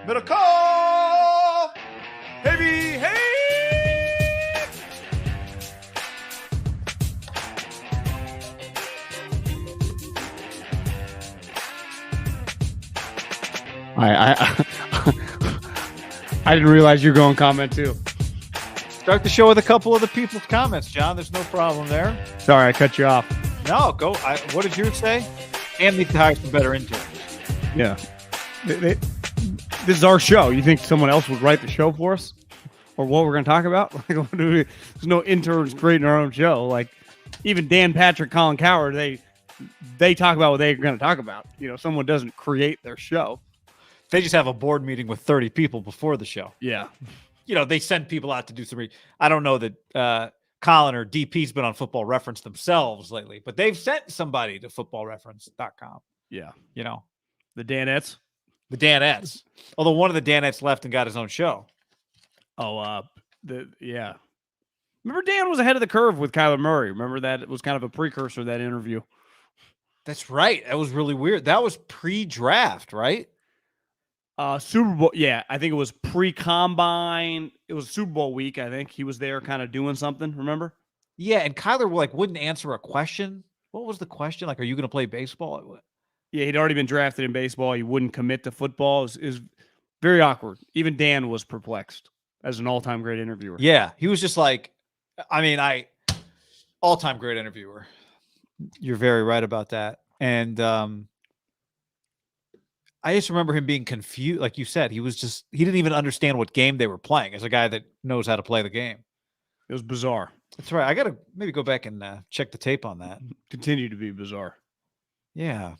MIDDLEKAUFF! Heavy, hey! I didn't realize you're going comment too. Start the show with a couple of the people's comments, John. There's no problem there. Sorry, I cut you off. No, go. What did yours say? And need to hire some better interns. Yeah. This is our show. You think someone else would write the show for us? Or what we're going to talk about? There's no interns creating our own show. Like, even Dan Patrick, Colin Coward, they talk about what they're going to talk about. You know, someone doesn't create their show. They just have a board meeting with 30 people before the show. Yeah. You know, they send people out to do some. I don't know that Colin or DP's been on Football Reference themselves lately, but they've sent somebody to footballreference.com. Yeah. You know, the Danettes. The Danettes. Although one of the Danettes left and got his own show. Oh, yeah. Remember Dan was ahead of the curve with Kyler Murray. Remember that? It was kind of a precursor to that interview. That's right. That was really weird. That was pre-draft, right? Super Bowl. Yeah, I think it was pre-combine. It was Super Bowl week. I think he was there kind of doing something. Remember? Yeah. And Kyler wouldn't answer a question. What was the question? Like, are you going to play baseball? Yeah. He'd already been drafted in baseball. He wouldn't commit to football. It was very awkward. Even Dan was perplexed as an all-time great interviewer. Yeah. He was just like, all-time great interviewer. You're very right about that. And, I just remember him being confused. Like you said, he didn't even understand what game they were playing as a guy that knows how to play the game. It was bizarre. That's right. I got to maybe go back and check the tape on that. Continue to be bizarre. Yeah.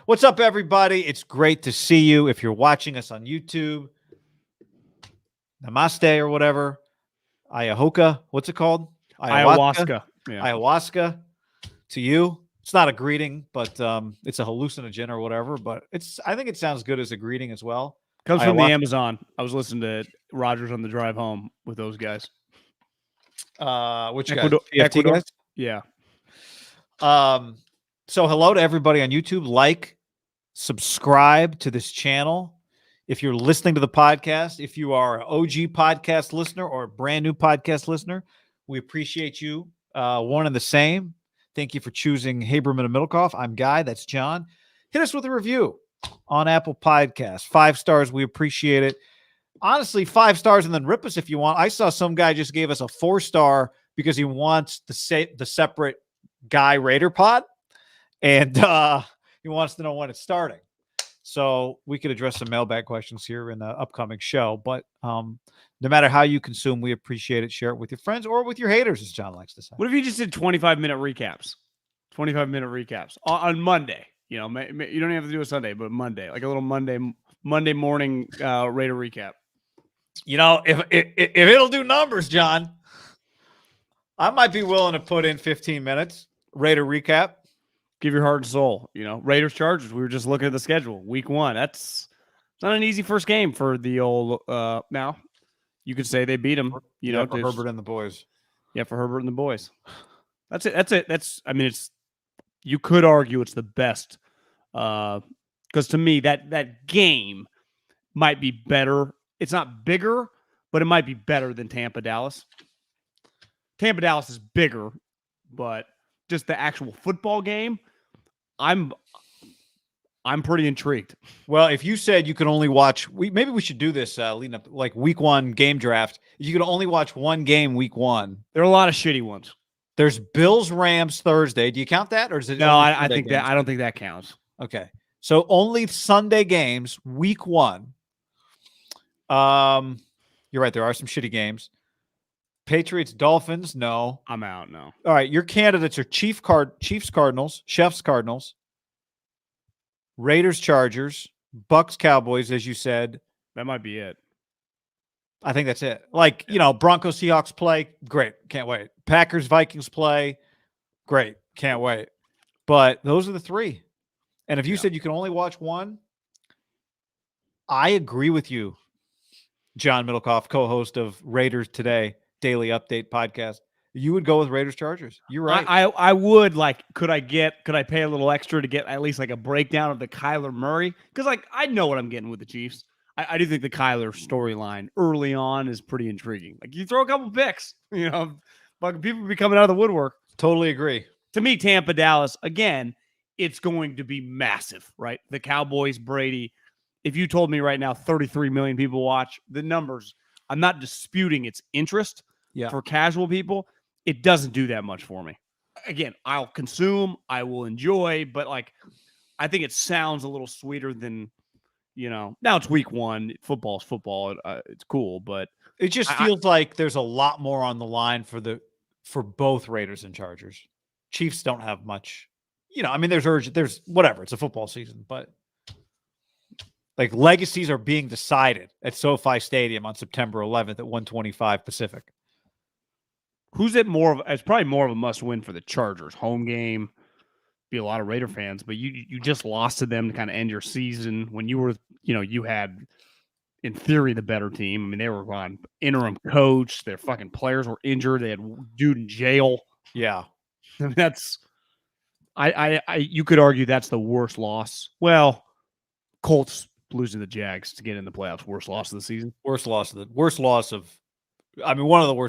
What's up, everybody? It's great to see you. If you're watching us on YouTube, namaste or whatever. Ayahuasca. What's it called? Ayahuasca. Yeah. Ayahuasca to you. It's not a greeting, but it's a hallucinogen or whatever. But I think it sounds good as a greeting as well. Comes from the Amazon. I was listening to Rogers on the drive home with those guys. Which Ecuador, guys? Ecuador? Guys? Yeah. So hello to everybody on YouTube. Like, subscribe to this channel. If you're listening to the podcast, if you are an OG podcast listener or a brand new podcast listener, we appreciate you. One and the same. Thank you for choosing Haberman and MIDDLEKAUFF. I'm Guy. That's John. Hit us with a review on Apple Podcasts. 5 stars. We appreciate it. Honestly, 5 stars and then rip us if you want. I saw some guy just gave us a 4-star because he wants the separate Guy Raider pod. And he wants to know when it's starting. So we could address some mailbag questions here in the upcoming show. But no matter how you consume, we appreciate it. Share it with your friends or with your haters, as John likes to say. What if you just did 25-minute recaps? 25-minute recaps on Monday. You know, you don't have to do a Sunday, but Monday, like a little Monday morning Raider recap. You know, if it'll do numbers, John, I might be willing to put in 15 minutes Raider recap. Give your heart and soul. You know, Raiders Chargers. We were just looking at the schedule. Week 1. It's not an easy first game for the old. Now, you could say they beat them. You know, for Herbert and the boys. Yeah, for Herbert and the boys. That's it. It's. You could argue it's the best, because to me that game might be better. It's not bigger, but it might be better than Tampa Dallas. Tampa Dallas is bigger, but just the actual football game, I'm pretty intrigued. Well, if you said you could only watch, maybe we should do this leading up like week 1 game draft. You could only watch one game week 1. There are a lot of shitty ones. There's Bills Rams Thursday. Do you count that, or is it? No, I think games? I don't think that counts. Okay, so only Sunday games week 1. You're right. There are some shitty games. Patriots Dolphins. No, I'm out. No. All right, your candidates are Chiefs Cardinals, Chefs Cardinals, Raiders Chargers, Bucks Cowboys, as you said. That might be it. I think that's it. Like, you know, Broncos Seahawks play, great, can't wait. Packers Vikings play, great, can't wait. But those are the 3. And if you said you can only watch one, I agree with you, John MIDDLEKAUFF, co-host of Raiders Today Daily Update podcast. You would go with Raiders Chargers. You're right. I would. Like, could I pay a little extra to get at least like a breakdown of the Kyler Murray? Because like I know what I'm getting with the Chiefs. I do think the Kyler storyline early on is pretty intriguing. Like you throw a couple picks, but people be coming out of the woodwork. Totally agree. To me, Tampa, Dallas, again, it's going to be massive, right? The Cowboys, Brady. If you told me right now 33 million people watch, the numbers, I'm not disputing its interest for casual people. It doesn't do that much for me. Again, I'll consume, I will enjoy, but like I think it sounds a little sweeter than, now it's week 1. Football's football. It's cool, but it just feels like there's a lot more on the line for both Raiders and Chargers. Chiefs don't have much, there's whatever. It's a football season, but like legacies are being decided at SoFi Stadium on September 11th at 1:25 Pacific. Who's it more of? It's probably more of a must win for the Chargers. Home game, be a lot of Raider fans, but you just lost to them to kind of end your season when you were, you had in theory the better team. I mean, they were on interim coach. Their fucking players were injured. They had dude in jail. Yeah, I mean, that's you could argue that's the worst loss. Well, Colts losing the Jags to get in the playoffs, worst loss of the season. One of the worst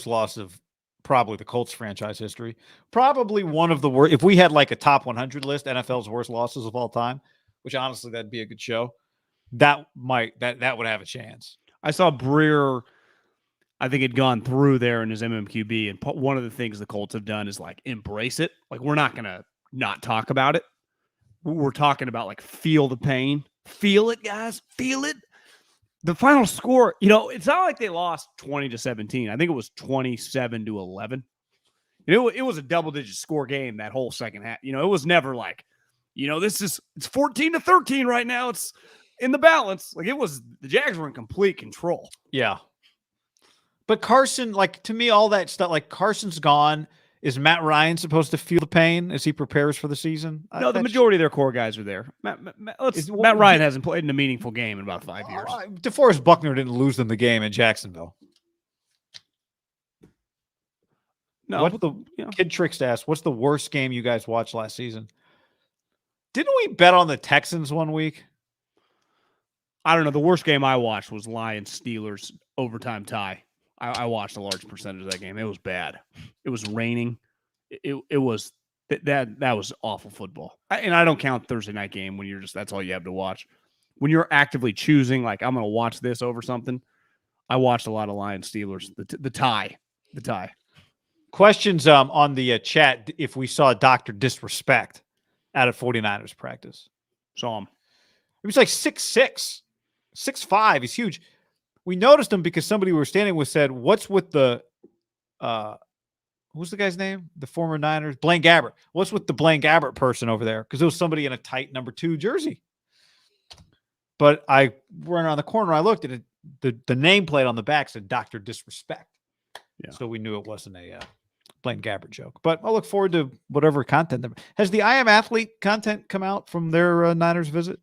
losses of probably the Colts franchise history. Probably one of the worst. If we had like a top 100 list, NFL's worst losses of all time, which honestly that'd be a good show. That would have a chance. I saw Breer. I think had gone through there in his MMQB, and one of the things the Colts have done is like embrace it. Like we're not gonna not talk about it. We're talking about like feel the pain, feel it, guys, feel it. The final score, it's not like they lost 20-17. I think it was 27-11. It was a double-digit score game that whole second half. It was never like, it's 14-13 right now. It's in the balance. Like the Jags were in complete control. Yeah. But Carson, like to me, all that stuff, like Carson's gone. Is Matt Ryan supposed to feel the pain as he prepares for the season? No, the majority of their core guys are there. Matt Ryan hasn't played in a meaningful game in about 5 years. DeForest Buckner didn't lose them the game in Jacksonville. No, Kid Tricks asked, what's the worst game you guys watched last season? Didn't we bet on the Texans one week? I don't know. The worst game I watched was Lions-Steelers overtime tie. I watched a large percentage of that game. It was bad. It was raining. It was that was awful football. And I don't count Thursday night game when you're that's all you have to watch. When you're actively choosing, like I'm going to watch this over something. I watched a lot of Lions-Steelers. The tie. Questions on the chat if we saw Dr. Disrespect at a 49ers practice. Saw him. He was like 6'6", 6'5". He's huge. We noticed him because somebody we were standing with said, what's with the who's the guy's name? The former Niners, Blaine Gabbert. What's with the Blaine Gabbert person over there? Because it was somebody in a tight number 2 jersey. But I ran around the corner. I looked at it. The nameplate on the back said Dr. Disrespect. Yeah. So we knew it wasn't a Blaine Gabbert joke. But I'll look forward to whatever content. Has the I Am Athlete content come out from their Niners visit?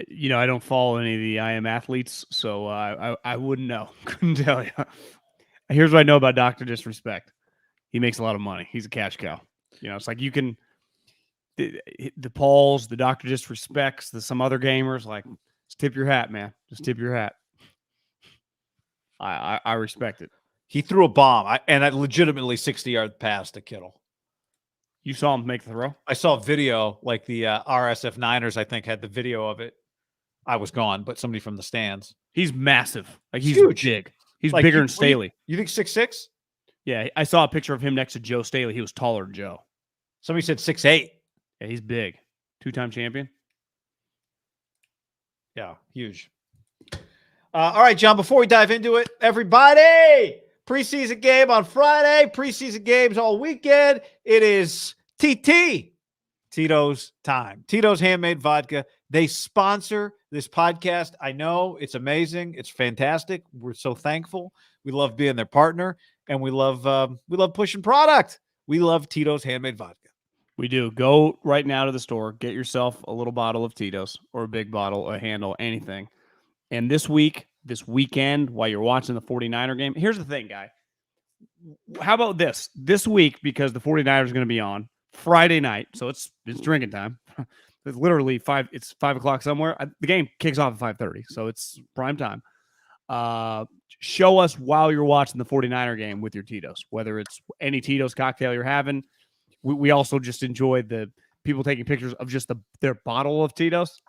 I don't follow any of the I Am Athletes, so I wouldn't know. Couldn't tell you. Here's what I know about Dr. Disrespect. He makes a lot of money. He's a cash cow. It's like you can the Pauls, the Dr. Disrespects, some other gamers, like just tip your hat, man. Just tip your hat. I respect it. He threw a bomb, and I legitimately 60-yard pass to Kittle. You saw him make the throw? I saw a video, like the RSF Niners, I think, had the video of it. I was gone, but somebody from the stands. He's massive. Like he's huge. Big. He's like, bigger than Staley. You think 6'6"? Yeah, I saw a picture of him next to Joe Staley. He was taller than Joe. Somebody said 6'8". Yeah, he's big. 2-time champion. Yeah, huge. All right, John, before we dive into it, everybody, preseason game on Friday, preseason games all weekend. It is Tito's time. Tito's Handmade Vodka. They sponsor this podcast. I know it's amazing. It's fantastic. We're so thankful. We love being their partner, and we love pushing product. We love Tito's Handmade Vodka. We do. Go right now to the store. Get yourself a little bottle of Tito's or a big bottle, a handle, anything. And this weekend, while you're watching the 49er game, here's the thing, guy. How about this? This week, because the 49ers are going to be on, Friday night, so it's drinking time. It's literally 5 o'clock somewhere. The game kicks off at 5:30, so it's prime time. Show us while you're watching the 49er game with your Tito's, whether it's any Tito's cocktail you're having. We also just enjoy the people taking pictures of just their bottle of Tito's.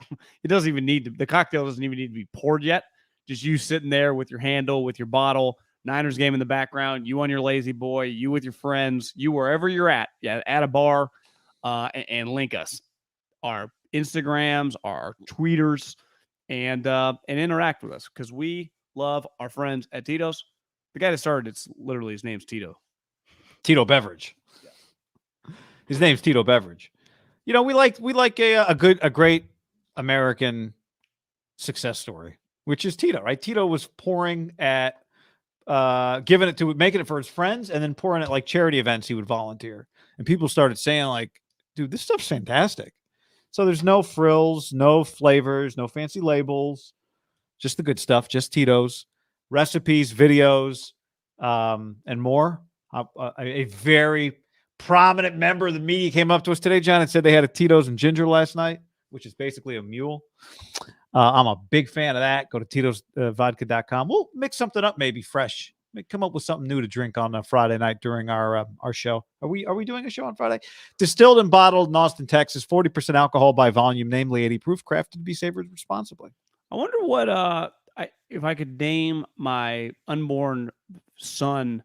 It doesn't even the cocktail doesn't even need to be poured yet. Just you sitting there with your handle, with your bottle, Niners game in the background, you on your lazy boy, you with your friends, you wherever you're at a bar, and link us. Our Instagrams, our tweeters, and interact with us because we love our friends at Tito's. The guy that started it's literally his name's Tito. Tito Beverage. Yeah. His name's Tito Beverage. You know, we like a great American success story, which is Tito, right? Tito was pouring at making it for his friends and then pouring at like charity events he would volunteer. And people started saying like, dude, this stuff's fantastic. So there's no frills, no flavors, no fancy labels, just the good stuff, just Tito's, recipes, videos, and more. A very prominent member of the media came up to us today, John, and said they had a Tito's and ginger last night, which is basically a mule. I'm a big fan of that. Go to Tito'sVodka.com. We'll mix something up, maybe fresh. Come up with something new to drink on a Friday night during our show. Are we doing a show on Friday? Distilled and bottled in Austin, Texas, 40% alcohol by volume, namely 80 proof, crafted to be savored responsibly. I wonder what if I could name my unborn son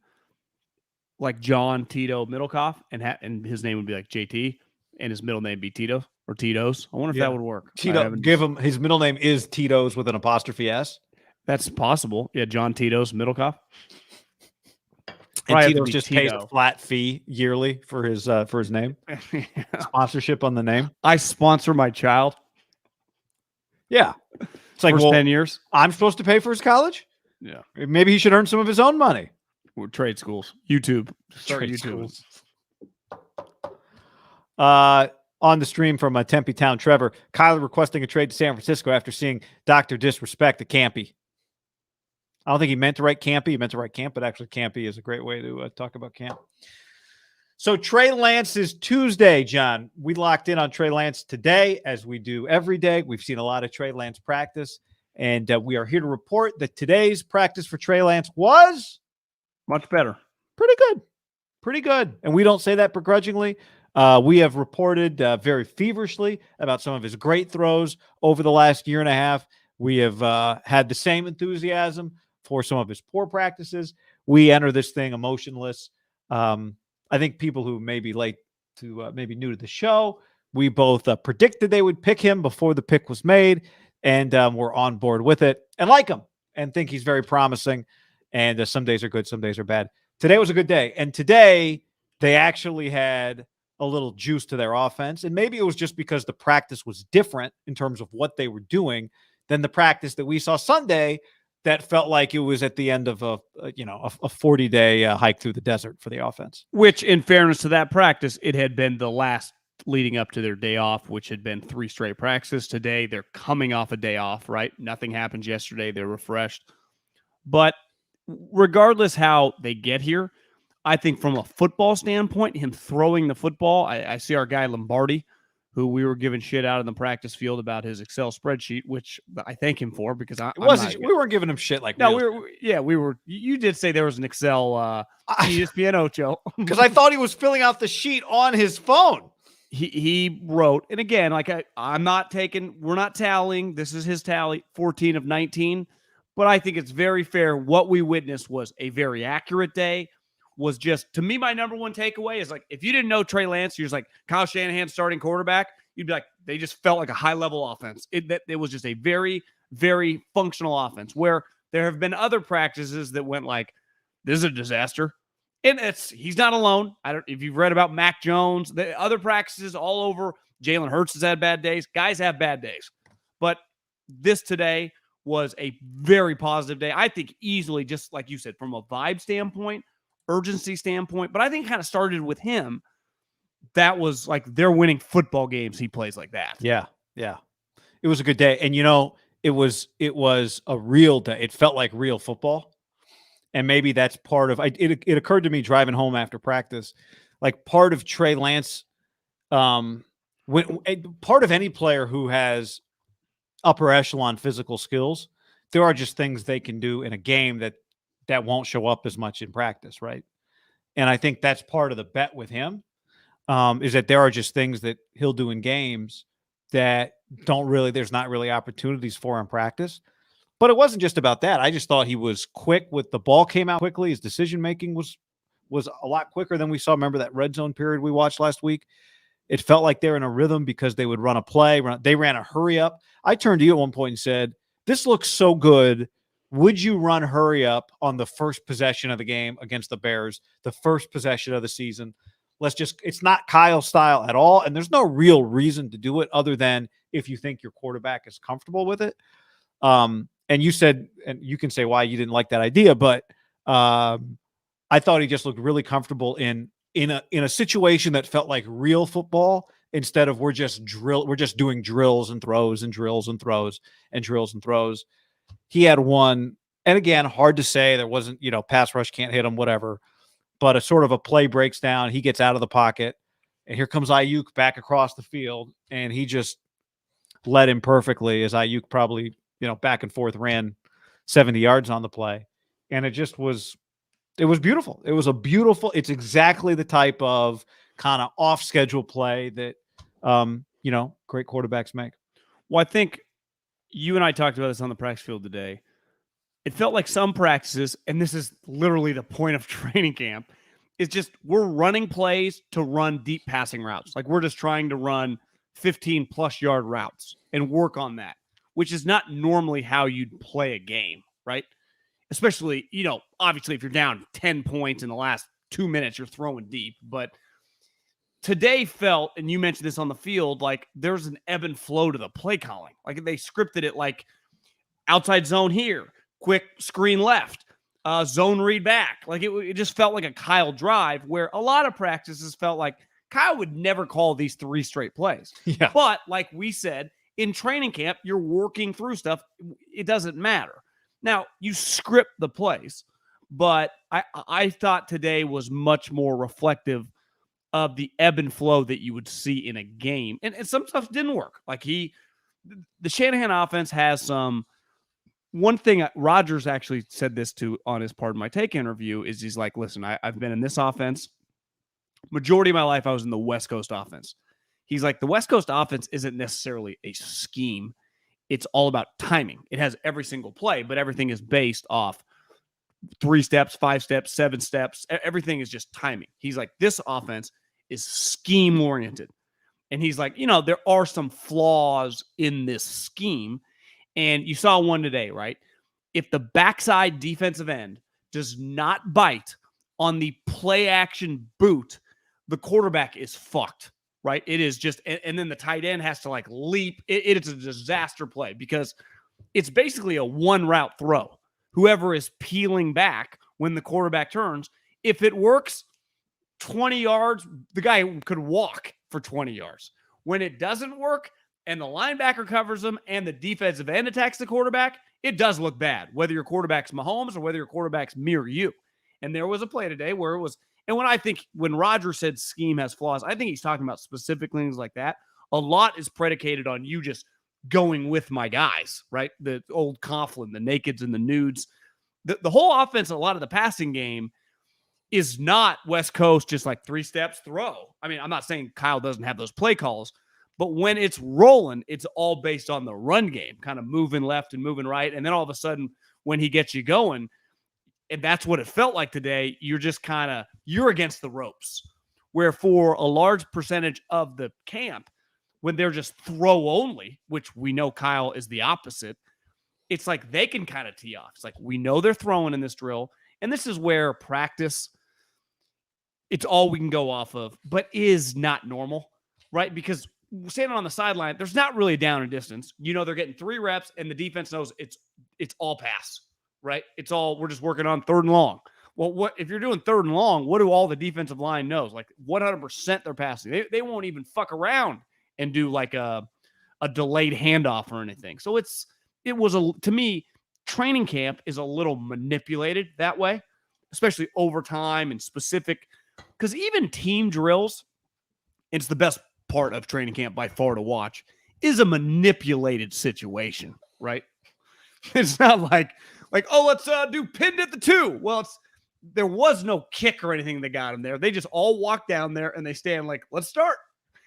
like John Tito MIDDLEKAUFF, and his name would be like JT, and his middle name be Tito or Tito's. I wonder if that would work. Tito, give him his middle name is Tito's with an apostrophe S. That's possible. Yeah, John Tito's MIDDLEKAUFF. And Tito's just pays a flat fee yearly for his name. Yeah. Sponsorship on the name. I sponsor my child. Yeah. It's like, first 10 years. I'm supposed to pay for his college? Yeah. Maybe he should earn some of his own money. We're trade schools. YouTube. Start Trade YouTube. Schools. On the stream from Tempe Town, Trevor, Kyler requesting a trade to San Francisco after seeing Dr. Disrespect at Campy. I don't think he meant to write Campy. He meant to write Camp, but actually Campy is a great way to talk about Camp. So Trey Lance is Tuesday, John. We locked in on Trey Lance today, as we do every day. We've seen a lot of Trey Lance practice, and we are here to report that today's practice for Trey Lance was much better. Pretty good. Pretty good. And we don't say that begrudgingly. We have reported very feverishly about some of his great throws over the last year and a half. We have had the same enthusiasm for some of his poor practices. We enter this thing emotionless. I think people who may be late to maybe new to the show, we both predicted they would pick him before the pick was made, and we're on board with it and like him and think he's very promising. And some days are good, some days are bad. Today was a good day. And today they actually had a little juice to their offense. And maybe it was just because the practice was different in terms of what they were doing than the practice that we saw Sunday that felt like it was at the end of a 40-day hike through the desert for the offense. Which, in fairness to that practice, it had been the last leading up to their day off, which had been 3 straight practices. Today, they're coming off a day off, right? Nothing happened yesterday. They're refreshed. But regardless how they get here, I think from a football standpoint, him throwing the football, I see our guy Lombardi, who we were giving shit out in the practice field about his Excel spreadsheet, which I thank him for because we weren't giving him shit like no, we were. You did say there was an Excel ESPN Ocho because I thought he was filling out the sheet on his phone. He wrote, and again, like we're not tallying. This is his tally, 14 of 19. But I think it's very fair. What we witnessed was a very accurate day. Was just, to me, my number one takeaway is like, if you didn't know Trey Lance, you're just like, Kyle Shanahan starting quarterback, you'd be like, they just felt like a high-level offense. It was just a very, very functional offense where there have been other practices that went like, this is a disaster. And he's not alone. If you've read about Mac Jones, the other practices all over, Jalen Hurts has had bad days. Guys have bad days. But this today was a very positive day. I think easily, just like you said, from a vibe standpoint, urgency standpoint, but I think it kind of started with him. That was like they're winning football games. He plays like that. Yeah. Yeah. It was a good day. And it was a real day. It felt like real football. And maybe that's part of it occurred to me driving home after practice, like part of Trey Lance Part of any player who has upper echelon physical skills, there are just things they can do in a game that won't show up as much in practice, right? And I think that's part of the bet with him, is that there are just things that he'll do in games that there's not really opportunities for in practice. But it wasn't just about that. I just thought he was quick with the ball, came out quickly. His decision making was a lot quicker than we saw. Remember that red zone period we watched last week? It felt like they're in a rhythm because they would run a play. They ran a hurry up. I turned to you at one point and said, "This looks so good. Would you run hurry up on the first possession of the game against the Bears, the first possession of the season? It's not Kyle style at all. And there's no real reason to do it other than if you think your quarterback is comfortable with it." And you said, and you can say why you didn't like that idea, but I thought he just looked really comfortable in a situation that felt like real football instead of we're just doing drills and throws and drills and throws and drills and throws. He had one, and again, hard to say. There wasn't, pass rush can't hit him, whatever. But a sort of a play breaks down. He gets out of the pocket, and here comes Ayuk back across the field, and he just led him perfectly as Ayuk probably, back and forth ran 70 yards on the play. And it was beautiful. It's exactly the type of kind of off schedule play that, great quarterbacks make. Well, I think you and I talked about this on the practice field today. It felt like some practices, and this is literally the point of training camp, is just we're running plays to run deep passing routes. Like we're just trying to run 15-plus yard routes and work on that, which is not normally how you'd play a game, right? Especially, obviously if you're down 10 points in the last 2 minutes, you're throwing deep. But today felt, and you mentioned this on the field, like there's an ebb and flow to the play calling. Like they scripted it like outside zone here, quick screen left, zone read back. Like it just felt like a Kyle drive where a lot of practices felt like Kyle would never call these 3 straight plays. Yeah. But like we said, in training camp, you're working through stuff. It doesn't matter. Now, you script the plays, but I thought today was much more reflective of the ebb and flow that you would see in a game. And some stuff didn't work. Like the Shanahan offense has one thing Rodgers actually said this on his Pardon My Take interview is he's like, listen, I've been in this offense. Majority of my life, I was in the West Coast offense. He's like, the West Coast offense isn't necessarily a scheme. It's all about timing. It has every single play, but everything is based off 3 steps, 5 steps, 7 steps. Everything is just timing. He's like, this offense is scheme oriented. And he's like, there are some flaws in this scheme. And you saw one today, right? If the backside defensive end does not bite on the play action boot, the quarterback is fucked. Right. It is just, and then the tight end has to like leap. It's a disaster play because it's basically a 1 route throw. Whoever is peeling back when the quarterback turns, if it works 20 yards, the guy could walk for 20 yards. When it doesn't work and the linebacker covers him and the defensive end attacks the quarterback, it does look bad, whether your quarterback's Mahomes or whether your quarterback's mirror you. And there was a play today where it was, and when Roger said scheme has flaws, I think he's talking about specific things like that. A lot is predicated on you just going with my guys, right? The old Coughlin, the nakeds and the nudes. The whole offense, a lot of the passing game is not West Coast, just like 3 steps, throw. I mean, I'm not saying Kyle doesn't have those play calls, but when it's rolling, it's all based on the run game, kind of moving left and moving right. And then all of a sudden, when he gets you going, and that's what it felt like today, you're just you're against the ropes. Where for a large percentage of the camp, when they're just throw only, which we know Kyle is the opposite, it's like they can kind of tee off. It's like, we know they're throwing in this drill. And this is where practice, it's all we can go off of, but is not normal, right? Because standing on the sideline, there's not really a down and distance. They're getting 3 reps and the defense knows it's all pass. Right? It's all, we're just working on 3rd and long. Well, what if you're doing 3rd and long, what do all the defensive line knows? Like 100% they're passing. They won't even fuck around and do like a delayed handoff or anything. So to me, training camp is a little manipulated that way, especially overtime and specific, because even team drills, it's the best part of training camp by far to watch, is a manipulated situation, right? It's not like, oh, let's do pinned at the 2. Well, there was no kick or anything that got him there. They just all walk down there and they stand like, let's start.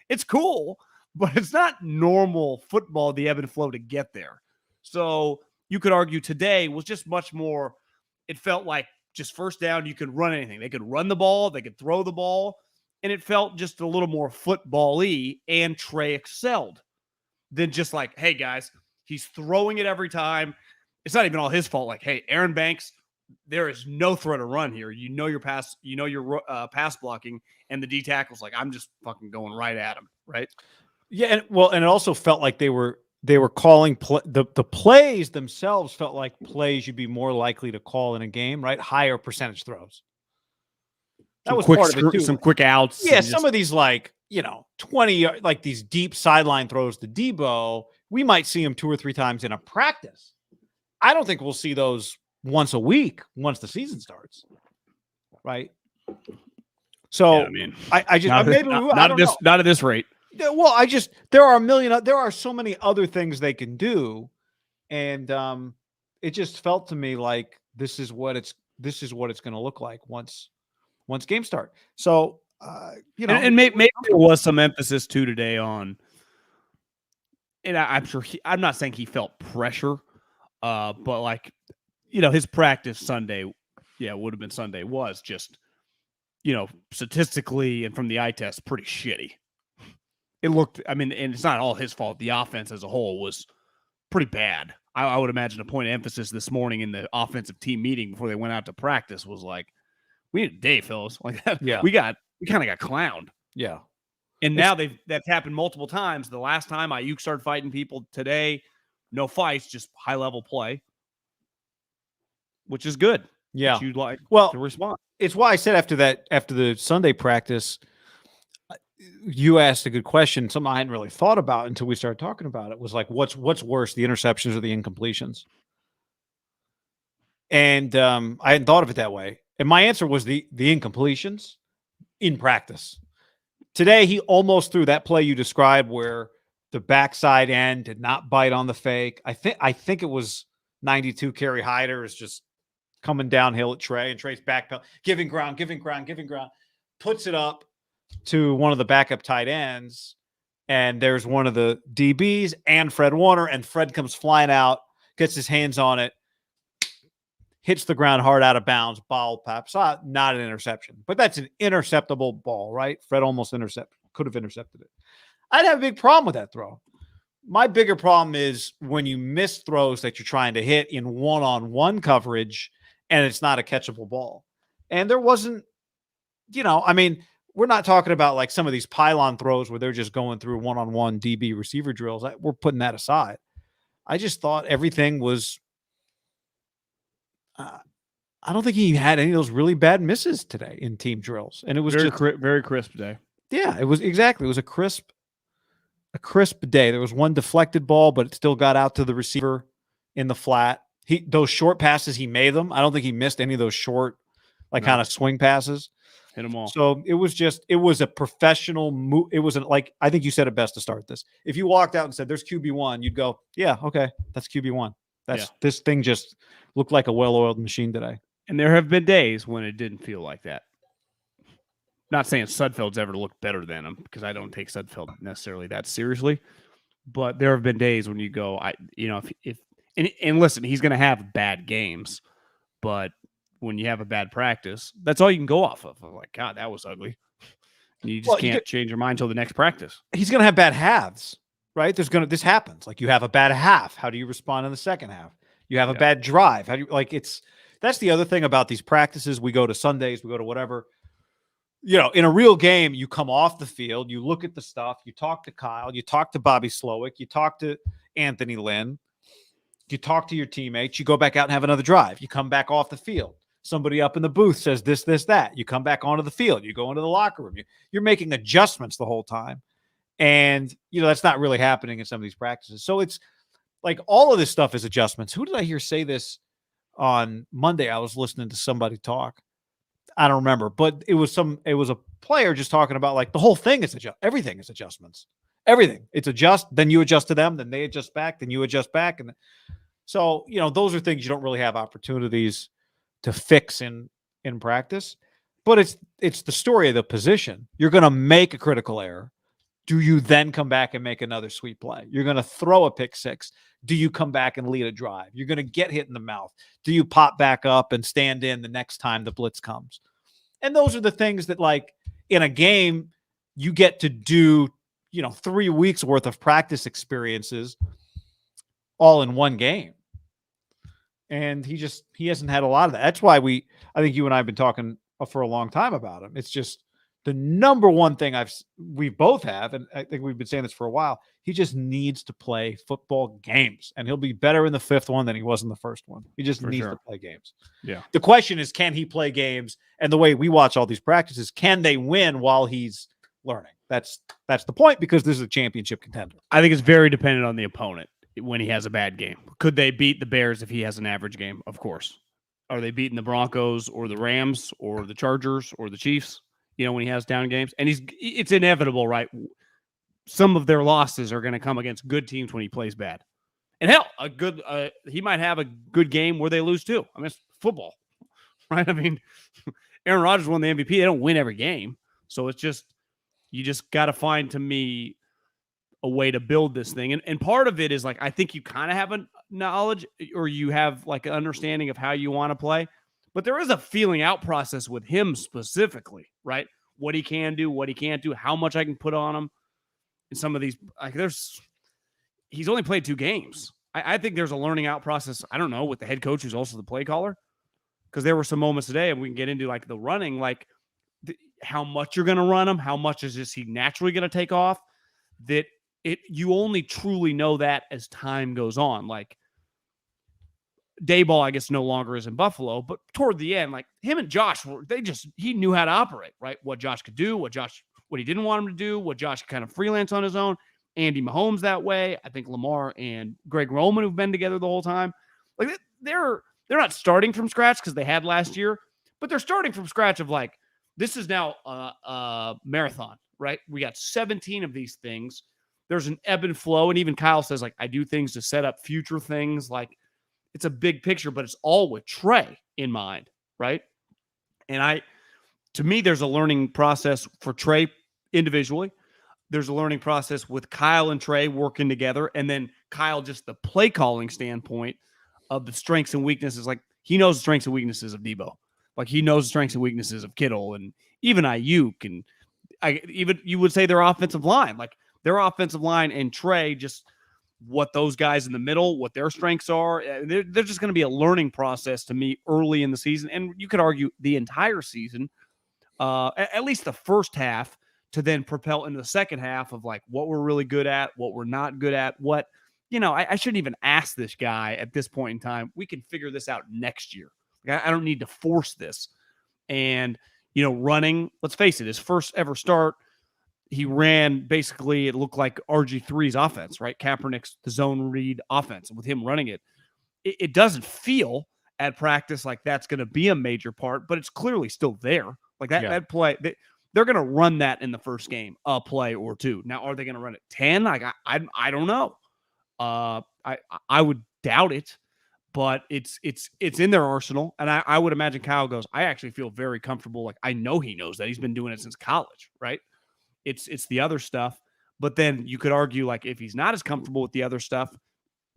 It's cool, but it's not normal football, the ebb and flow to get there. So you could argue today was just much more, it felt like just first down, you could run anything. They could run the ball, they could throw the ball, and it felt just a little more football-y, and Trey excelled than just like, hey, guys, he's throwing it every time. It's not even all his fault. Like, hey, Aaron Banks, there is no threat of run here. You know your pass blocking, and the D tackle's like, I'm just fucking going right at him, right? Yeah, and it also felt like they were calling the plays themselves felt like plays you'd be more likely to call in a game, right? Higher percentage throws. That was part of it too. Some quick outs. Yeah, some of these 20 like these deep sideline throws to Debo, we might see them 2 or 3 times in a practice. I don't think we'll see those once a week once the season starts, right? So yeah, I mean, I just not at this rate. Well, there are so many other things they can do, and it just felt to me like this is what it's going to look like once games start. So and maybe there was some emphasis too today on, and I'm sure I'm not saying he felt pressure, but like, his practice Sunday, would have been Sunday, was just, statistically and from the eye test, pretty shitty. It looked, and it's not all his fault. The offense as a whole was pretty bad. I would imagine a point of emphasis this morning in the offensive team meeting before they went out to practice was like, we need a day, fellas. Like that. Yeah. We kind of got clowned. Yeah. And now that's happened multiple times. The last time Ayuk started fighting people, today, no fights, just high level play, which is good. Yeah. You'd like to respond. It's why I said after the Sunday practice, you asked a good question, something I hadn't really thought about until we started talking about it, was like, what's worse, the interceptions or the incompletions? And I hadn't thought of it that way. And my answer was the incompletions in practice. Today, he almost threw that play you described where the backside end did not bite on the fake. I think it was 92 Kerry Hyder is just coming downhill at Trey, and Trey's backpedal, giving ground, puts it up to one of the backup tight ends, and there's one of the DBs and Fred Warner, and Fred comes flying out, gets his hands on it, hits the ground hard out of bounds, ball pops out, not an interception. But that's an interceptable ball, right? Fred almost could have intercepted it. I'd have a big problem with that throw. My bigger problem is when you miss throws that you're trying to hit in one-on-one coverage and it's not a catchable ball. And there wasn't, we're not talking about like some of these pylon throws where they're just going through one-on-one DB receiver drills. We're putting that aside. I just thought everything was I don't think he had any of those really bad misses today in team drills. And it was very crisp day. Yeah, it was exactly. It was a crisp day. There was one deflected ball, but it still got out to the receiver in the flat. Those short passes, he made them. I don't think he missed any of those short, kind of swing passes. Hit them all. So it was a professional move. It wasn't like, I think you said it best to start this. If you walked out and said, there's QB1, you'd go, yeah, okay, that's QB1. This thing just looked like a well-oiled machine today. And there have been days when it didn't feel like that. Not saying Sudfeld's ever looked better than him, because I don't take Sudfeld necessarily that seriously. But there have been days when you go, and listen, he's going to have bad games, but when you have a bad practice, that's all you can go off of. I'm like, God, that was ugly. And you just can't change your mind until the next practice. He's going to have bad halves, right? This happens. Like, you have a bad half. How do you respond in the second half? You have a bad drive. How do you that's the other thing about these practices. We go to Sundays, we go to whatever. In a real game, you come off the field, you look at the stuff, you talk to Kyle, you talk to Bobby Slowick, you talk to Anthony Lynn, you talk to your teammates, you go back out and have another drive. You come back off the field. Somebody up in the booth says this, that. You come back onto the field. You go into the locker room. You're making adjustments the whole time. And, that's not really happening in some of these practices. So it's like all of this stuff is adjustments. Who did I hear say this on Monday? I was listening to somebody talk. I don't remember, but it was a player just talking about like the whole thing is everything is adjustments. Everything. It's adjust, then you adjust to them, then they adjust back, then you adjust back. And so, those are things you don't really have opportunities to fix in practice. But it's the story of the position. You're going to make a critical error. Do you then come back and make another sweet play? You're going to throw a pick six. Do you come back and lead a drive? You're going to get hit in the mouth. Do you pop back up and stand in the next time the blitz comes? And those are the things that, like, in a game, you get to do, 3 weeks worth of practice experiences all in one game. And he hasn't had a lot of that. That's why I think you and I have been talking for a long time about him. It's just the number one thing we both have, and I think we've been saying this for a while. He just needs to play football games, and he'll be better in the fifth one than he was in the first one. He just needs to play games. Yeah. The question is, can he play games? And the way we watch all these practices, can they win while he's learning? That's the point, because this is a championship contender. I think it's very dependent on the opponent when he has a bad game. Could they beat the Bears if he has an average game? Of course. Are they beating the Broncos or the Rams or the Chargers or the Chiefs? When he has down games, and it's inevitable, right? Some of their losses are going to come against good teams when he plays bad. And hell, he might have a good game where they lose too. I mean, it's football, right? I mean, Aaron Rodgers won the MVP. They don't win every game. So it's just, you just got to find, to me, a way to build this thing. And part of it is like, I think you kind of have a knowledge, or you have like an understanding of how you want to play. But there is a feeling out process with him specifically, right? What he can do, what he can't do, how much I can put on him. In some of these, like he's only played 2 games. I think there's a learning out process. I don't know, with the head coach who's also the play caller, because there were some moments today, and we can get into like the running, like how much you're going to run him, how much is just he naturally going to take off. That you only truly know that as time goes on. Like, Dayball, I guess, no longer is in Buffalo, but toward the end, like him and Josh, he knew how to operate, right? What Josh could do, what he didn't want him to do, what Josh could kind of freelance on his own. Andy Mahomes that way. I think Lamar and Greg Roman, who've been together the whole time, like they're not starting from scratch because they had last year, but they're starting from scratch of like, this is now a marathon, right? We got 17 of these things. There's an ebb and flow. And even Kyle says, like, I do things to set up future things. Like, it's a big picture, but it's all with Trey in mind, right? And to me, there's a learning process for Trey individually. There's a learning process with Kyle and Trey working together. And then Kyle, just the play calling standpoint of the strengths and weaknesses. Like, he knows the strengths and weaknesses of Debo. Like, he knows the strengths and weaknesses of Kittle and even Ayuk. And even you would say their offensive line. Like, their offensive line and Trey, just what those guys in the middle, what their strengths are. They're just going to be a learning process to me early in the season. And you could argue the entire season, at least the first half, to then propel into the second half of like what we're really good at, what we're not good at, what, I shouldn't even ask this guy at this point in time. We can figure this out next year. Like, I don't need to force this. And, running, let's face it, his first ever start, he ran basically, it looked like RG3's offense, right? Kaepernick's the zone read offense. And with him running it doesn't feel at practice like that's going to be a major part, but it's clearly still there. Like that play, they're going to run that in the first game, a play or two. Now, are they going to run it 10? Like, I don't know. I would doubt it, but it's in their arsenal. And I would imagine Kyle goes, I actually feel very comfortable. Like, I know he knows that. He's been doing it since college, right? It's the other stuff. But then you could argue, like, if he's not as comfortable with the other stuff,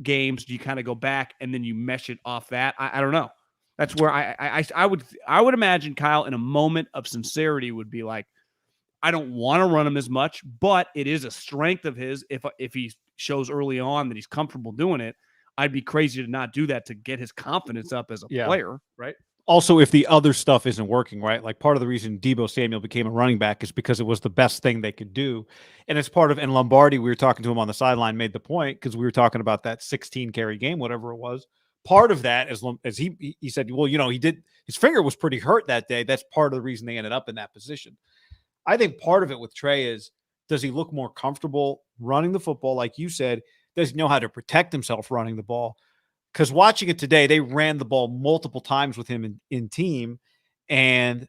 games, do you kind of go back and then you mesh it off that? I don't know. That's where I would imagine Kyle, in a moment of sincerity, would be like, I don't want to run him as much, but it is a strength of his. If he shows early on that he's comfortable doing it, I'd be crazy to not do that to get his confidence up as a player, right? Also, if the other stuff isn't working, right? Like, part of the reason Deebo Samuel became a running back is because it was the best thing they could do. And it's part of, and Lombardi, we were talking to him on the sideline, made the point, because we were talking about that 16 carry game, whatever it was. Part of that, as he said, well, his finger was pretty hurt that day. That's part of the reason they ended up in that position. I think part of it with Trey is, does he look more comfortable running the football? Like you said, does he know how to protect himself running the ball? Because watching it today, they ran the ball multiple times with him in team, and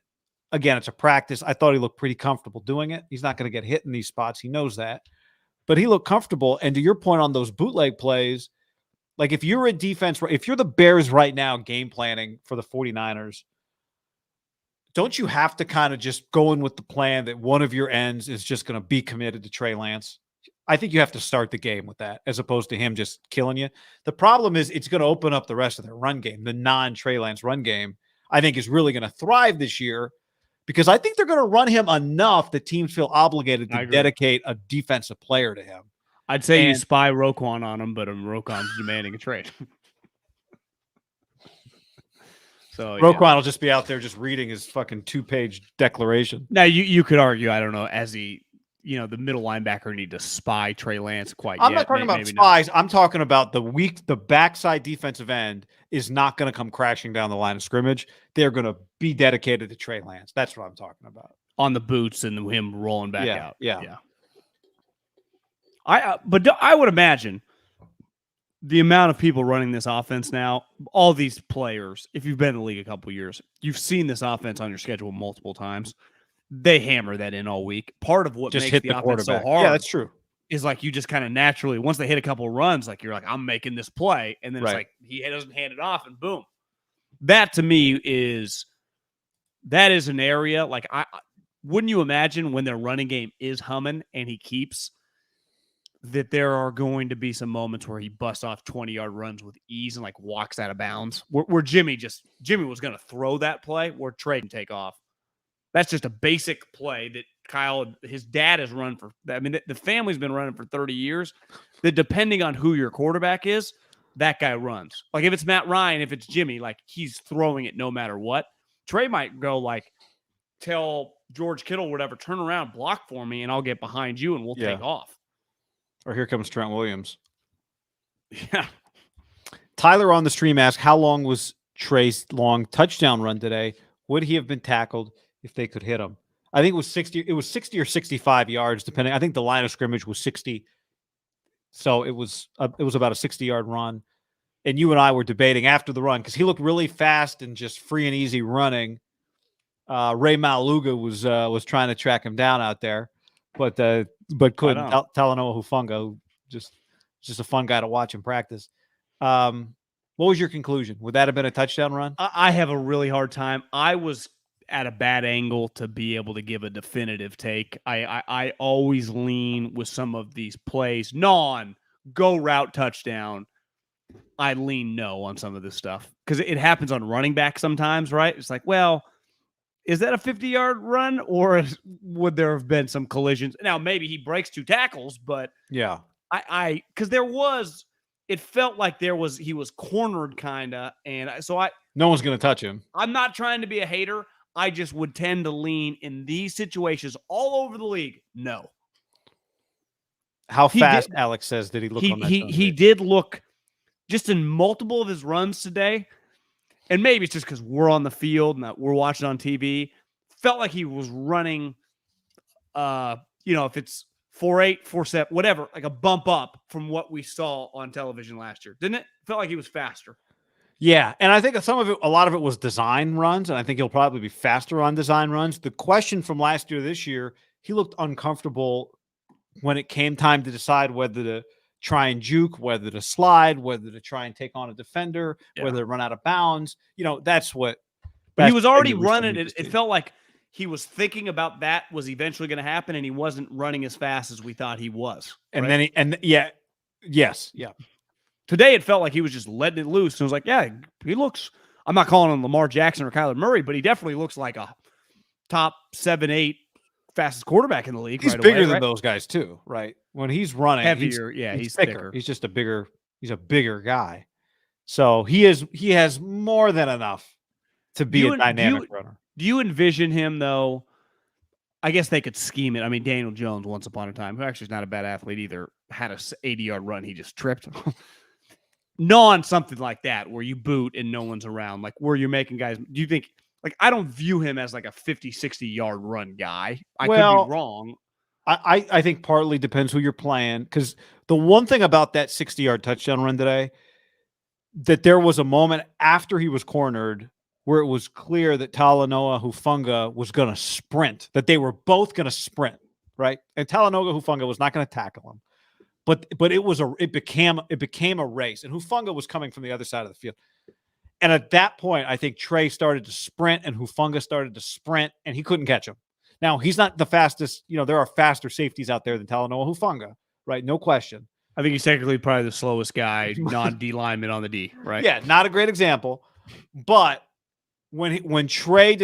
Again, it's a practice. I thought he looked pretty comfortable doing it. He's not going to get hit in these spots. He knows that. But he looked comfortable. And to your point on those bootleg plays, like if you're a defense, if you're the Bears right now game planning for the 49ers, don't you have to kind of just go in with the plan that one of your ends is just going to be committed to Trey Lance? I think you have to start the game with that as opposed to him just killing you. The problem is it's going to open up the rest of their run game. The non-Trey Lance run game, I think, is really going to thrive this year because I think they're going to run him enough that teams feel obligated to dedicate a defensive player to him. I'd say you spy Roquan on him, but Roquan's demanding a trade. So Roquan will just be out there just reading his fucking 2-page declaration. Now you could argue, I don't know, as the middle linebacker need to spy Trey Lance quite I'm yet. not talking about spies. I'm talking about the backside defensive end is not going to come crashing down the line of scrimmage. They're going to be dedicated to Trey Lance. That's what I'm talking about. On the boots and him rolling back out. Yeah. But I would imagine the amount of people running this offense now, all these players, if you've been in the league a couple of years, you've seen this offense on your schedule multiple times. They hammer that in all week. Part of what just makes hit the offense so hard, yeah, that's true, is like you just kind of naturally, once they hit a couple of runs, like you're like, I'm making this play, and then it's like he doesn't hand it off, and boom. That to me is an area like wouldn't you imagine when their running game is humming and he keeps that there are going to be some moments where he busts off 20-yard runs with ease and like walks out of bounds where Jimmy was going to throw that play where Trey can take off. That's just a basic play that Kyle, his dad has run for. I mean, the family's been running for 30 years. That depending on who your quarterback is, that guy runs. Like if it's Matt Ryan, if it's Jimmy, like he's throwing it no matter what. Trey might go like, tell George Kittle, whatever, turn around, block for me, and I'll get behind you and we'll take off. Or here comes Trent Williams. Yeah. Tyler on the stream asked, how long was Trey's long touchdown run today? Would he have been tackled if they could hit him? I think it was 60. It was 60 or 65 yards, depending. I think the line of scrimmage was 60. So it was about a 60-yard run. And you and I were debating after the run because he looked really fast and just free and easy running. Ray Maluga was trying to track him down out there, but couldn't. Talanoa Hufanga, just a fun guy to watch in practice. What was your conclusion? Would that have been a touchdown run? I have a really hard time. I was at a bad angle to be able to give a definitive take. I always lean with some of these plays. Go route touchdown. I lean no on some of this stuff because it happens on running back sometimes, right? It's like, well, is that a 50-yard run or would there have been some collisions? Now, maybe he breaks 2 tackles, but yeah, because it felt like he was cornered kind of. And no one's going to touch him. I'm not trying to be a hater. I just would tend to lean in these situations all over the league. No. How fast, Alex says, did he look on that? He did look just in multiple of his runs today. And maybe it's just because we're on the field and we're watching on TV. Felt like he was running, if it's 4.8, 4.7, whatever, like a bump up from what we saw on television last year. Didn't it? Felt like he was faster. Yeah, and I think a lot of it was design runs, and I think he'll probably be faster on design runs. The question from last year to this year, he looked uncomfortable when it came time to decide whether to try and juke, whether to slide, whether to try and take on a defender, whether to run out of bounds. That's what. But he was already running it. It felt like he was thinking about that was eventually going to happen, and he wasn't running as fast as we thought he was. And right? then yes. Today, it felt like he was just letting it loose. And it was like, yeah, he looks, I'm not calling him Lamar Jackson or Kyler Murray, but he definitely looks like a top 7, 8 fastest quarterback in the league. He's bigger than those guys too, right? When he's running, heavier. He's thicker. He's just a bigger guy. So he has more than enough to be a dynamic runner. Do you envision him though? I guess they could scheme it. I mean, Daniel Jones, once upon a time, who actually is not a bad athlete either, had a 80-yard run. He just tripped. On something like that where you boot and no one's around, like where you're making guys. Do you think, like, I don't view him as like a 50, 60-yard run guy. I could be wrong. I think partly depends who you're playing, because the one thing about that 60-yard touchdown run today, that there was a moment after he was cornered where it was clear that Talanoa Hufanga was going to sprint, that they were both going to sprint, right? And Talanoa Hufanga was not going to tackle him. But it became a race, and Hufanga was coming from the other side of the field. And at that point, I think Trey started to sprint and Hufanga started to sprint, and he couldn't catch him. Now, he's not the fastest. There are faster safeties out there than Talanoa Hufanga, right? No question. I think he's technically probably the slowest guy, non-D lineman on the D, right? Yeah, not a great example. But when Trey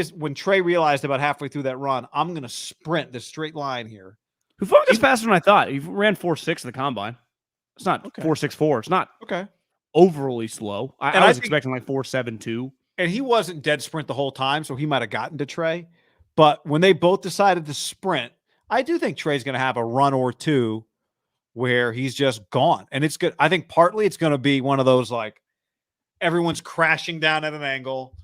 realized about halfway through that run, I'm going to sprint this straight line here. Hufanga's faster than I thought. He ran 4.6 at the combine. It's not 4.64. It's not overly slow. I was expecting like 4.72. And he wasn't dead sprint the whole time, so he might have gotten to Trey. But when they both decided to sprint, I do think Trey's going to have a run or two where he's just gone. And it's good. I think partly it's going to be one of those like everyone's crashing down at an angle.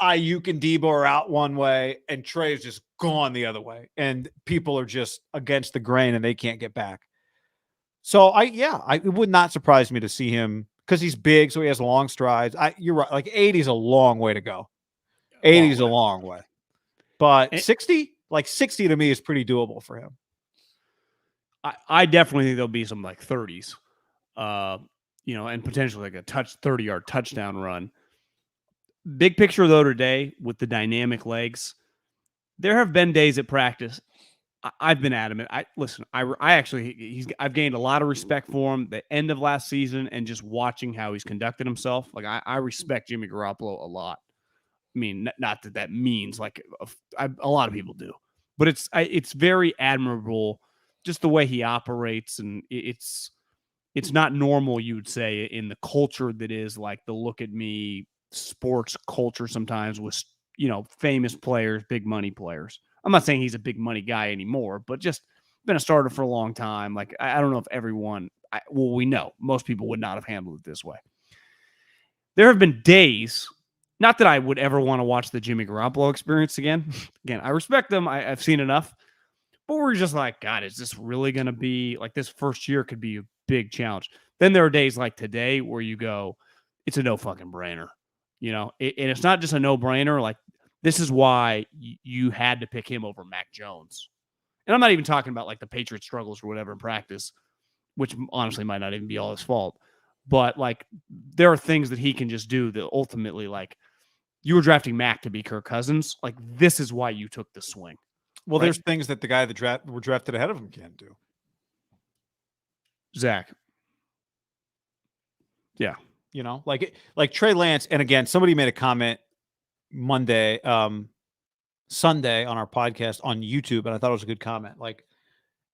Ayuk and Debo are out one way, and Trey is just gone the other way. And people are just against the grain, and they can't get back. So, it would not surprise me to see him because he's big, so he has long strides. You're right. Like 80 is a long way to go. 80 is a long way. But 60 to me is pretty doable for him. I definitely think there'll be some like 30s, and potentially like a 30-yard touchdown run. Big picture though today with the dynamic legs, there have been days at practice. I've been adamant. I've gained a lot of respect for him the end of last season and just watching how he's conducted himself. Like I respect Jimmy Garoppolo a lot. I mean, not that means like a lot of people do, but it's very admirable just the way he operates, and it's not normal, you would say, in the culture that is like the look at me sports culture sometimes with famous players, big money players. I'm not saying he's a big money guy anymore, but just been a starter for a long time. Like I don't know if everyone, we know most people would not have handled it this way. There have been days, not that I would ever want to watch the Jimmy Garoppolo experience again. Again, I respect them. I've seen enough, but we're just like, God, is this really going to be like this first year could be a big challenge. Then there are days like today where you go, it's a no fucking brainer. And it's not just a no-brainer. Like, this is why you had to pick him over Mac Jones. And I'm not even talking about, like, the Patriots struggles or whatever in practice, which honestly might not even be all his fault. But, like, there are things that he can just do that ultimately, like, you were drafting Mac to be Kirk Cousins. Like, this is why you took the swing. Well, right? There's things that the guy that were drafted ahead of him can't do. Zach. Yeah. Like Trey Lance. And again, somebody made a comment Sunday on our podcast on YouTube, and I thought it was a good comment. Like,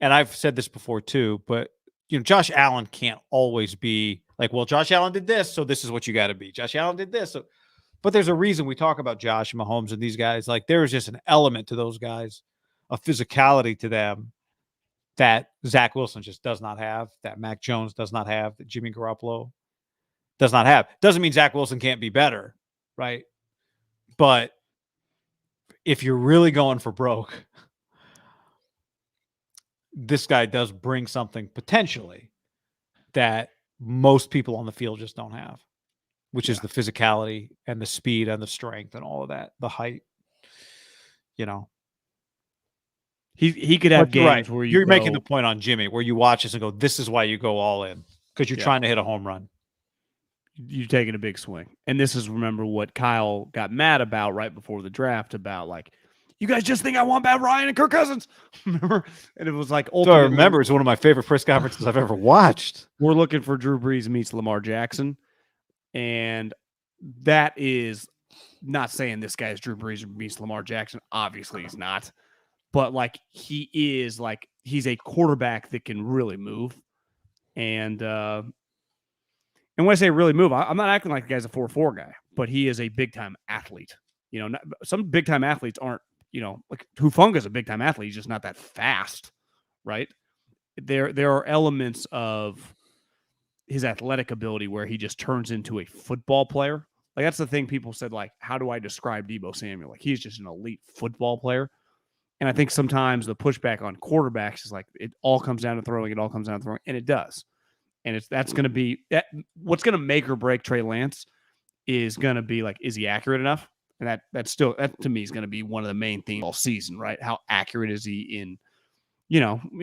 and I've said this before too, but Josh Allen can't always be like, well, Josh Allen did this, so this is what you got to be. Josh Allen did this. But there's a reason we talk about Josh and Mahomes and these guys. Like, there is just an element to those guys, a physicality to them that Zach Wilson just does not have, that Mac Jones does not have, that Jimmy Garoppolo does not have. Doesn't mean Zach Wilson can't be better, right? But if you're really going for broke, this guy does bring something potentially that most people on the field just don't have, which is the physicality and the speed and the strength and all of that, the height. He could have games where you're making the point on Jimmy, where you watch this and go, this is why you go all in, because you're trying to hit a home run. You're taking a big swing. And this is, remember, what Kyle got mad about right before the draft about, like, you guys just think I want Matt Ryan and Kirk Cousins. Remember? And it was like, ultimately, I remember it's one of my favorite press conferences I've ever watched. We're looking for Drew Brees meets Lamar Jackson. And that is not saying this guy is Drew Brees meets Lamar Jackson. Obviously he's not. But like, he is like, he's a quarterback that can really move. And when I say really move, I'm not acting like the guy's a 4.4 guy, but he is a big-time athlete. Some big-time athletes aren't, like Hufanga's a big-time athlete. He's just not that fast, right? There are elements of his athletic ability where he just turns into a football player. Like, that's the thing people said, like, how do I describe Deebo Samuel? Like, he's just an elite football player. And I think sometimes the pushback on quarterbacks is like, it all comes down to throwing, and it does. And that's going to be what's going to make or break Trey Lance is going to be like, is he accurate enough? And that to me is going to be one of the main things all season, right? How accurate is he in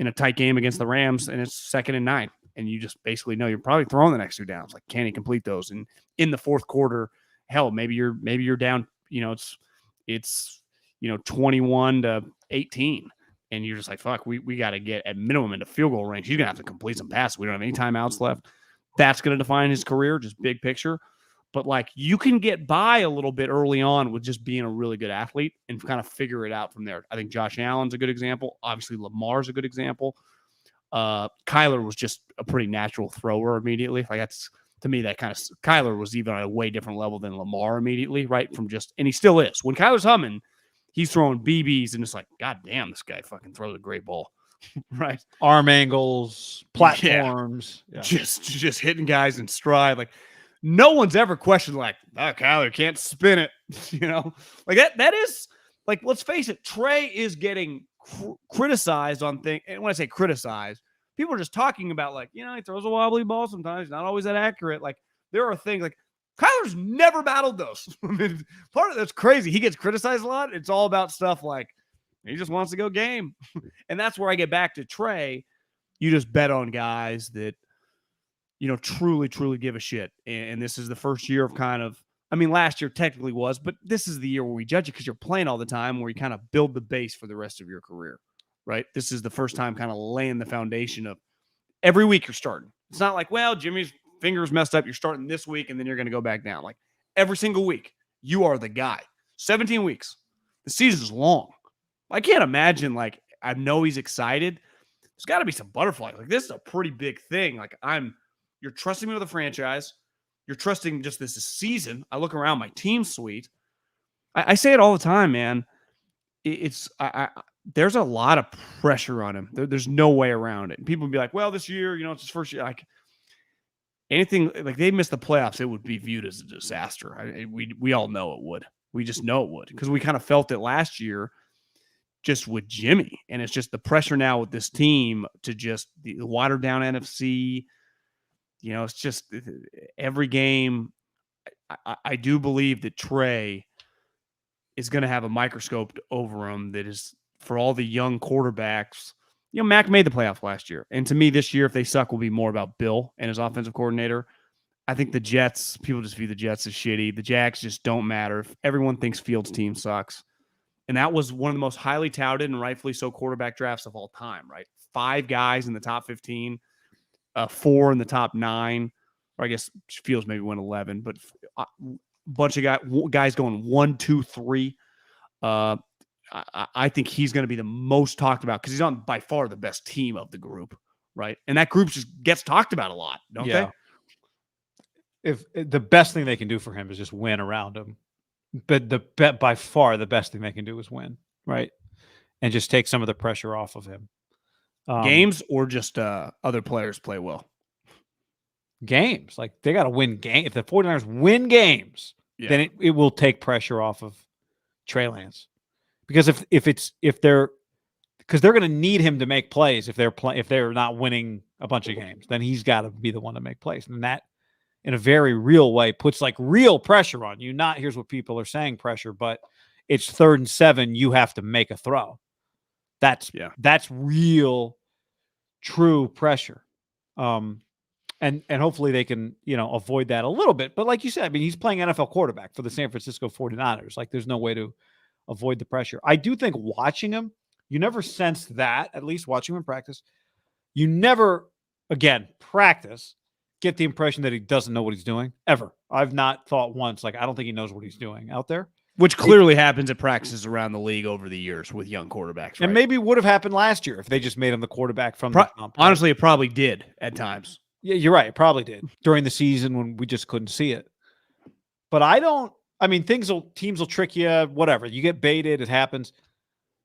a tight game against the Rams and it's 2nd and 9, and you just basically know you're probably throwing the next 2 downs. Like, can he complete those? And in the fourth quarter, hell, maybe you're down. It's 21-18, and you're just like, fuck, we got to get at minimum into field goal range. He's gonna have to complete some passes. We don't have any timeouts left. That's gonna define his career, just big picture. But like, you can get by a little bit early on with just being a really good athlete and kind of figure it out from there. I think Josh Allen's a good example. Obviously, Lamar's a good example. Kyler was just a pretty natural thrower immediately. Like, that's, to me, that kind of, Kyler was even on a way different level than Lamar immediately, right? And he still is. When Kyler's humming, he's throwing BBs and it's like, God damn, this guy fucking throws a great ball, right? Arm angles, platforms. Yeah. Just hitting guys in stride. Like, no one's ever questioned, like, Kyler can't spin it, like that is, like, let's face it, Trey is getting criticized on things. And when I say criticized, people are just talking about, like, he throws a wobbly ball sometimes, not always that accurate. Like, there are things like Kyler's never battled those. I mean, part of that's crazy. He gets criticized a lot. It's all about stuff like he just wants to go game. And that's where I get back to Trey. You just bet on guys that, truly, truly give a shit. And this is the first year of kind of, I mean, last year technically was, but this is the year where we judge it because you're playing all the time, where you kind of build the base for the rest of your career, right? This is the first time kind of laying the foundation of every week you're starting. It's not like, well, Jimmy's finger's messed up, you're starting this week, and then you're going to go back down. Like, every single week, you are the guy. 17 weeks. The season's long. I can't imagine, like, I know he's excited. There's got to be some butterflies. Like, this is a pretty big thing. Like, you're trusting me with a franchise. You're trusting just this season. I look around my team suite. I say it all the time, man. There's a lot of pressure on him. There's no way around it. And people would be like, well, this year, it's his first year. Like, anything, like, they missed the playoffs, it would be viewed as a disaster. We all know it would. We just know it would, because we kind of felt it last year just with Jimmy. And it's just the pressure now with this team to just the watered down NFC. It's just every game. I do believe that Trey is going to have a microscope over him that is for all the young quarterbacks. Mac made the playoffs last year. And to me, this year, if they suck, will be more about Bill and his offensive coordinator. I think the Jets, people just view the Jets as shitty. The Jags just don't matter. Everyone thinks Fields' team sucks. And that was one of the most highly touted and rightfully so quarterback drafts of all time, right? 5 guys in the top 15, 4 in the top 9, or I guess Fields maybe went 11, but a bunch of guys going 1, 2, 3. I think he's going to be the most talked about because he's on by far the best team of the group, right? And that group just gets talked about a lot, don't they? If the best thing they can do for him is just win around him, but by far the best thing they can do is win, right? And just take some of the pressure off of him. Games or just other players play well? Games. Like, they got to win games. If the 49ers win games, then it will take pressure off of Trey Lance. Because if they're going to need him to make plays if they're not winning a bunch of games, then he's got to be the one to make plays. And that, in a very real way, puts like real pressure on you. Not here's what people are saying pressure, but it's 3rd and 7. You have to make a throw. That's real, true pressure. And hopefully they can, avoid that a little bit. But like you said, I mean, he's playing NFL quarterback for the San Francisco 49ers. Like, there's no way to avoid the pressure. I do think watching him, you never sense that, at least watching him in practice. You never, again, get the impression that he doesn't know what he's doing, ever. I've not thought once, like, I don't think he knows what he's doing out there. Which clearly happens at practices around the league over the years with young quarterbacks. Right? And maybe would have happened last year if they just made him the quarterback from the jump. Honestly, it probably did at times. Yeah, you're right. It probably did during the season when we just couldn't see it. But teams will trick you, whatever. You get baited, it happens.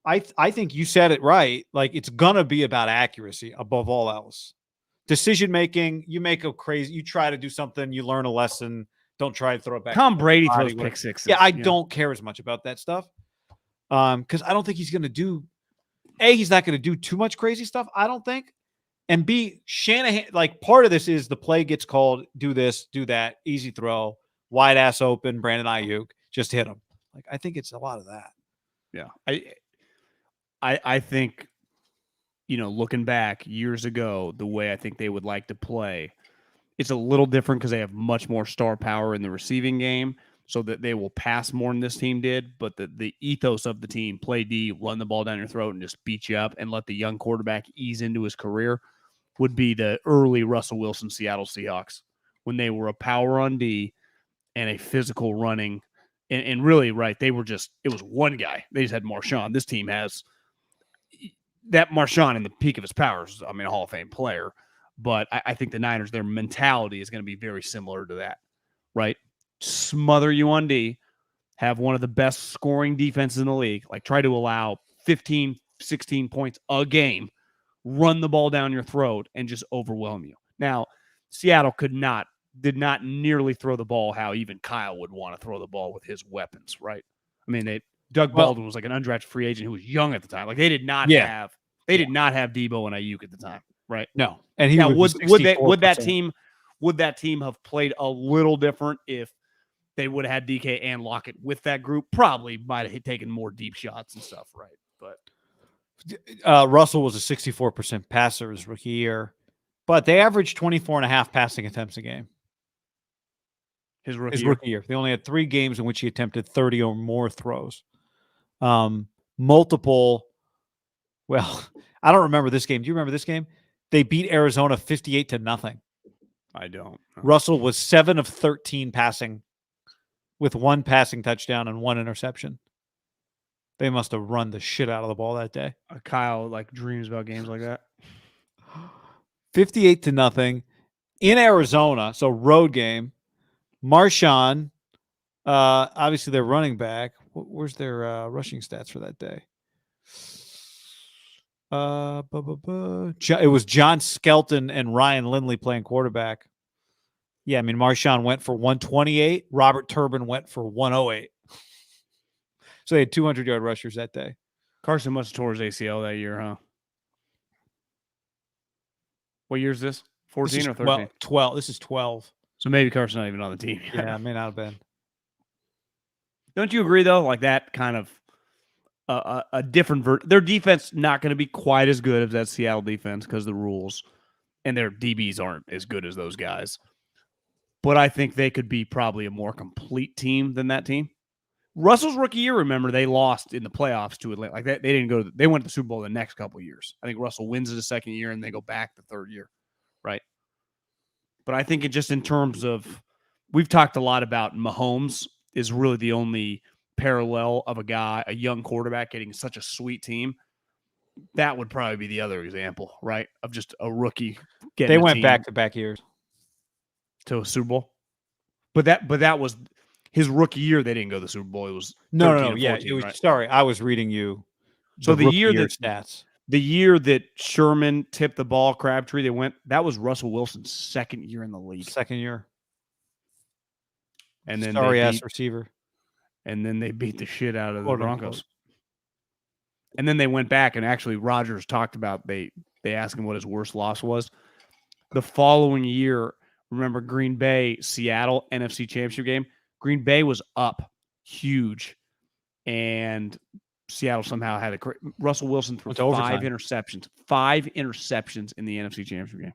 I think you said it right. Like, it's going to be about accuracy above all else. Decision making, you try to do something, you learn a lesson. Don't try to throw it back. Tom Brady throws pick sixes. Yeah, I don't care as much about that stuff. Because I don't think he's going to do he's not going to do too much crazy stuff, I don't think. And B, Shanahan, like, part of this is the play gets called, do this, do that, easy throw, wide ass open, Brandon Ayuk, just hit him. Like, I think it's a lot of that. Yeah. I think, looking back years ago, the way I think they would like to play, it's a little different because they have much more star power in the receiving game, so that they will pass more than this team did. But the ethos of the team, play D, run the ball down your throat and just beat you up and let the young quarterback ease into his career, would be the early Russell Wilson Seattle Seahawks, when they were a power on D and a physical running. And really, right, it was one guy. They just had Marshawn. This team has that Marshawn in the peak of his powers. I mean, a Hall of Fame player. But I think the Niners, their mentality is going to be very similar to that, right? Smother you on D, have one of the best scoring defenses in the league, like try to allow 15, 16 points a game, run the ball down your throat, and just overwhelm you. Now, Seattle did not nearly throw the ball how even Kyle would want to throw the ball with his weapons, right? I mean, Doug Baldwin was like an undrafted free agent who was young at the time. Like they did not have Debo and Ayuk at the time, right? No, and he would that team have played a little different if they would have had DK and Lockett with that group? Probably might have taken more deep shots and stuff, right? But Russell was a 64% passer his rookie year, but they averaged 24.5 passing attempts a game. His rookie year. They only had 3 games in which he attempted 30 or more throws. Multiple. Well, I don't remember this game. Do you remember this game? They beat Arizona 58-0. I don't. Russell was 7 of 13 passing, with 1 passing touchdown and 1 interception. They must have run the shit out of the ball that day. Kyle dreams about games like that. 58-0 in Arizona. So road game. Marshawn, obviously their running back. Where's their rushing stats for that day? It was John Skelton and Ryan Lindley playing quarterback. Yeah, I mean, Marshawn went for 128. Robert Turbin went for 108. So they had 200-yard rushers that day. Carson must have tore his ACL that year, huh? What year is this? 14 or 13? 12. This is 12. So maybe Carson's not even on the team. Yeah, it may not have been. Don't you agree, though? Like that kind of a different their defense not going to be quite as good as that Seattle defense because of the rules, and their DBs aren't as good as those guys. But I think they could be probably a more complete team than that team. Russell's rookie year, remember, they lost in the playoffs to Atlanta. Like they didn't go. They went to the Super Bowl the next couple of years. I think Russell wins it the second year, and they go back the third year, right? But I think in terms of, we've talked a lot about Mahomes is really the only parallel of a young quarterback getting such a sweet team. That would probably be the other example, right? Of just a rookie getting. They went back-to-back years to a Super Bowl, but that was his rookie year. They didn't go to the Super Bowl. It was no. 14, Yeah, it was. Right? Sorry, I was reading you. So the year stats. The year that Sherman tipped the ball, Crabtree, that was Russell Wilson's second year in the league. Second year. And then sorry-ass receiver. And then they beat the shit out of the Broncos. And then they went back, and actually Rodgers talked about, they asked him what his worst loss was. The following year, remember Green Bay, Seattle, NFC Championship game? Green Bay was up huge, and Seattle somehow had Russell Wilson threw 5 interceptions. 5 interceptions in the NFC Championship game,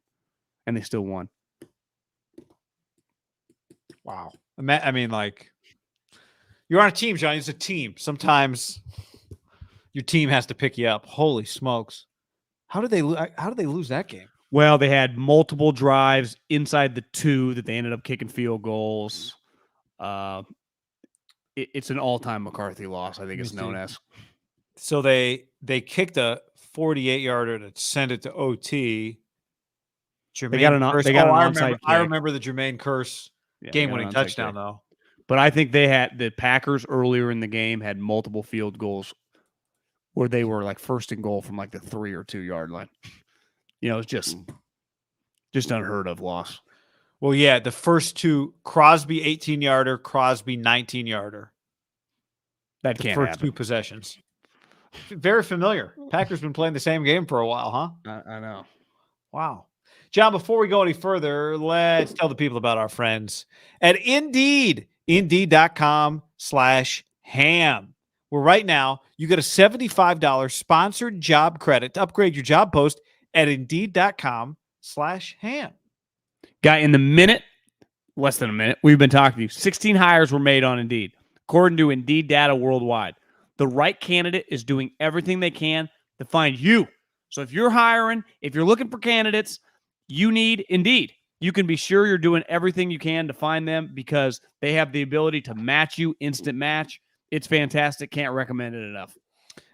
and they still won. Wow. I mean, you're on a team, Johnny. It's a team. Sometimes your team has to pick you up. Holy smokes. How did they lose that game? Well, they had multiple drives inside the 2 that they ended up kicking field goals. It's an all-time McCarthy loss, I think it's known as. So they kicked a 48-yarder to send it to OT. They got an onside kick. I remember the Jermaine Kearse game-winning touchdown, though. But I think the Packers earlier in the game had multiple field goals where they were first and goal from the 3 or 2 yard line. It's just unheard of loss. Well, yeah, the first 2, Crosby 18-yarder, Crosby 19-yarder. That can't happen. The first 2 possessions. Very familiar. Packers been playing the same game for a while, huh? I know. Wow. John, before we go any further, let's tell the people about our friends at Indeed, Indeed.com/ham. Where right now you get a $75 sponsored job credit to upgrade your job post at Indeed.com/ham. Guy, in the minute, less than a minute, we've been talking to you. 16 hires were made on Indeed, according to Indeed data worldwide. The right candidate is doing everything they can to find you. So if you're hiring, if you're looking for candidates, you need Indeed. You can be sure you're doing everything you can to find them because they have the ability to match you, instant match. It's fantastic. Can't recommend it enough.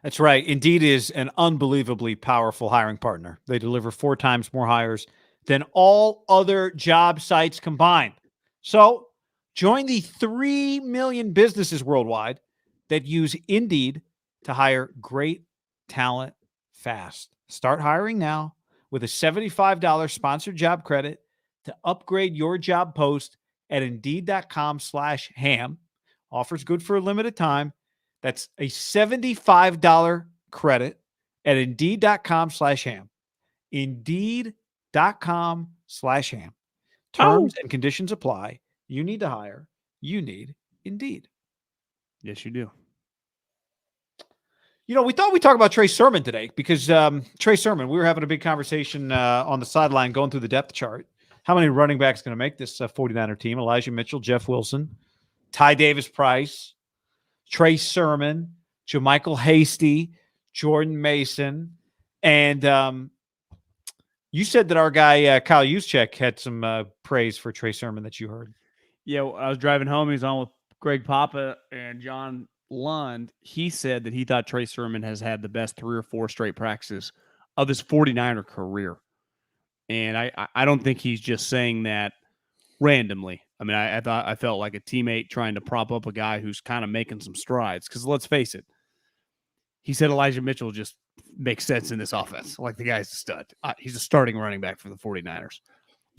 That's right. Indeed is an unbelievably powerful hiring partner. They deliver 4 times more hires than all other job sites combined. So join the 3 million businesses worldwide that use Indeed to hire great talent fast. Start hiring now with a $75 sponsored job credit to upgrade your job post at Indeed.com/ham. Offers good for a limited time. That's a $75 credit at Indeed.com/ham. Indeed.com/ham. Terms and conditions apply. You need to hire. You need Indeed. Yes, you do. You know, we thought we'd talk about Trey Sermon today because Trey Sermon, we were having a big conversation on the sideline going through the depth chart. How many running backs going to make this 49er team? Elijah Mitchell, Jeff Wilson, Ty Davis-Price, Trey Sermon, JaMychal Hasty, Jordan Mason. And you said that our guy, Kyle Juszczyk, had some praise for Trey Sermon that you heard. Yeah, I was driving home. He was on with Greg Papa and John Lund. He said that he thought Trey Sermon has had the best 3 or 4 straight practices of his 49er career. And I don't think he's just saying that randomly. I mean, I felt like a teammate trying to prop up a guy who's kind of making some strides. Because let's face it, he said Elijah Mitchell just makes sense in this offense. Like the guy's a stud. He's a starting running back for the 49ers.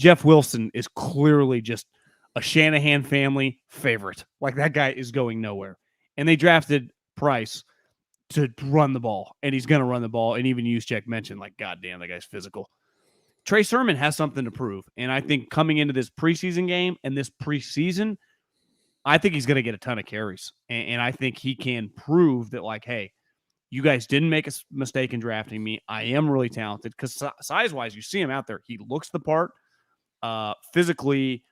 Jeff Wilson is clearly just a Shanahan family favorite. Like that guy is going nowhere. And they drafted Price to run the ball. And he's going to run the ball. And even Juszczyk mentioned, like, goddamn, that guy's physical. Trey Sermon has something to prove. And I think coming into this preseason game and this preseason, I think he's going to get a ton of carries. And I think he can prove that, like, hey, you guys didn't make a mistake in drafting me. I am really talented because size-wise, you see him out there. He looks the part. Physically,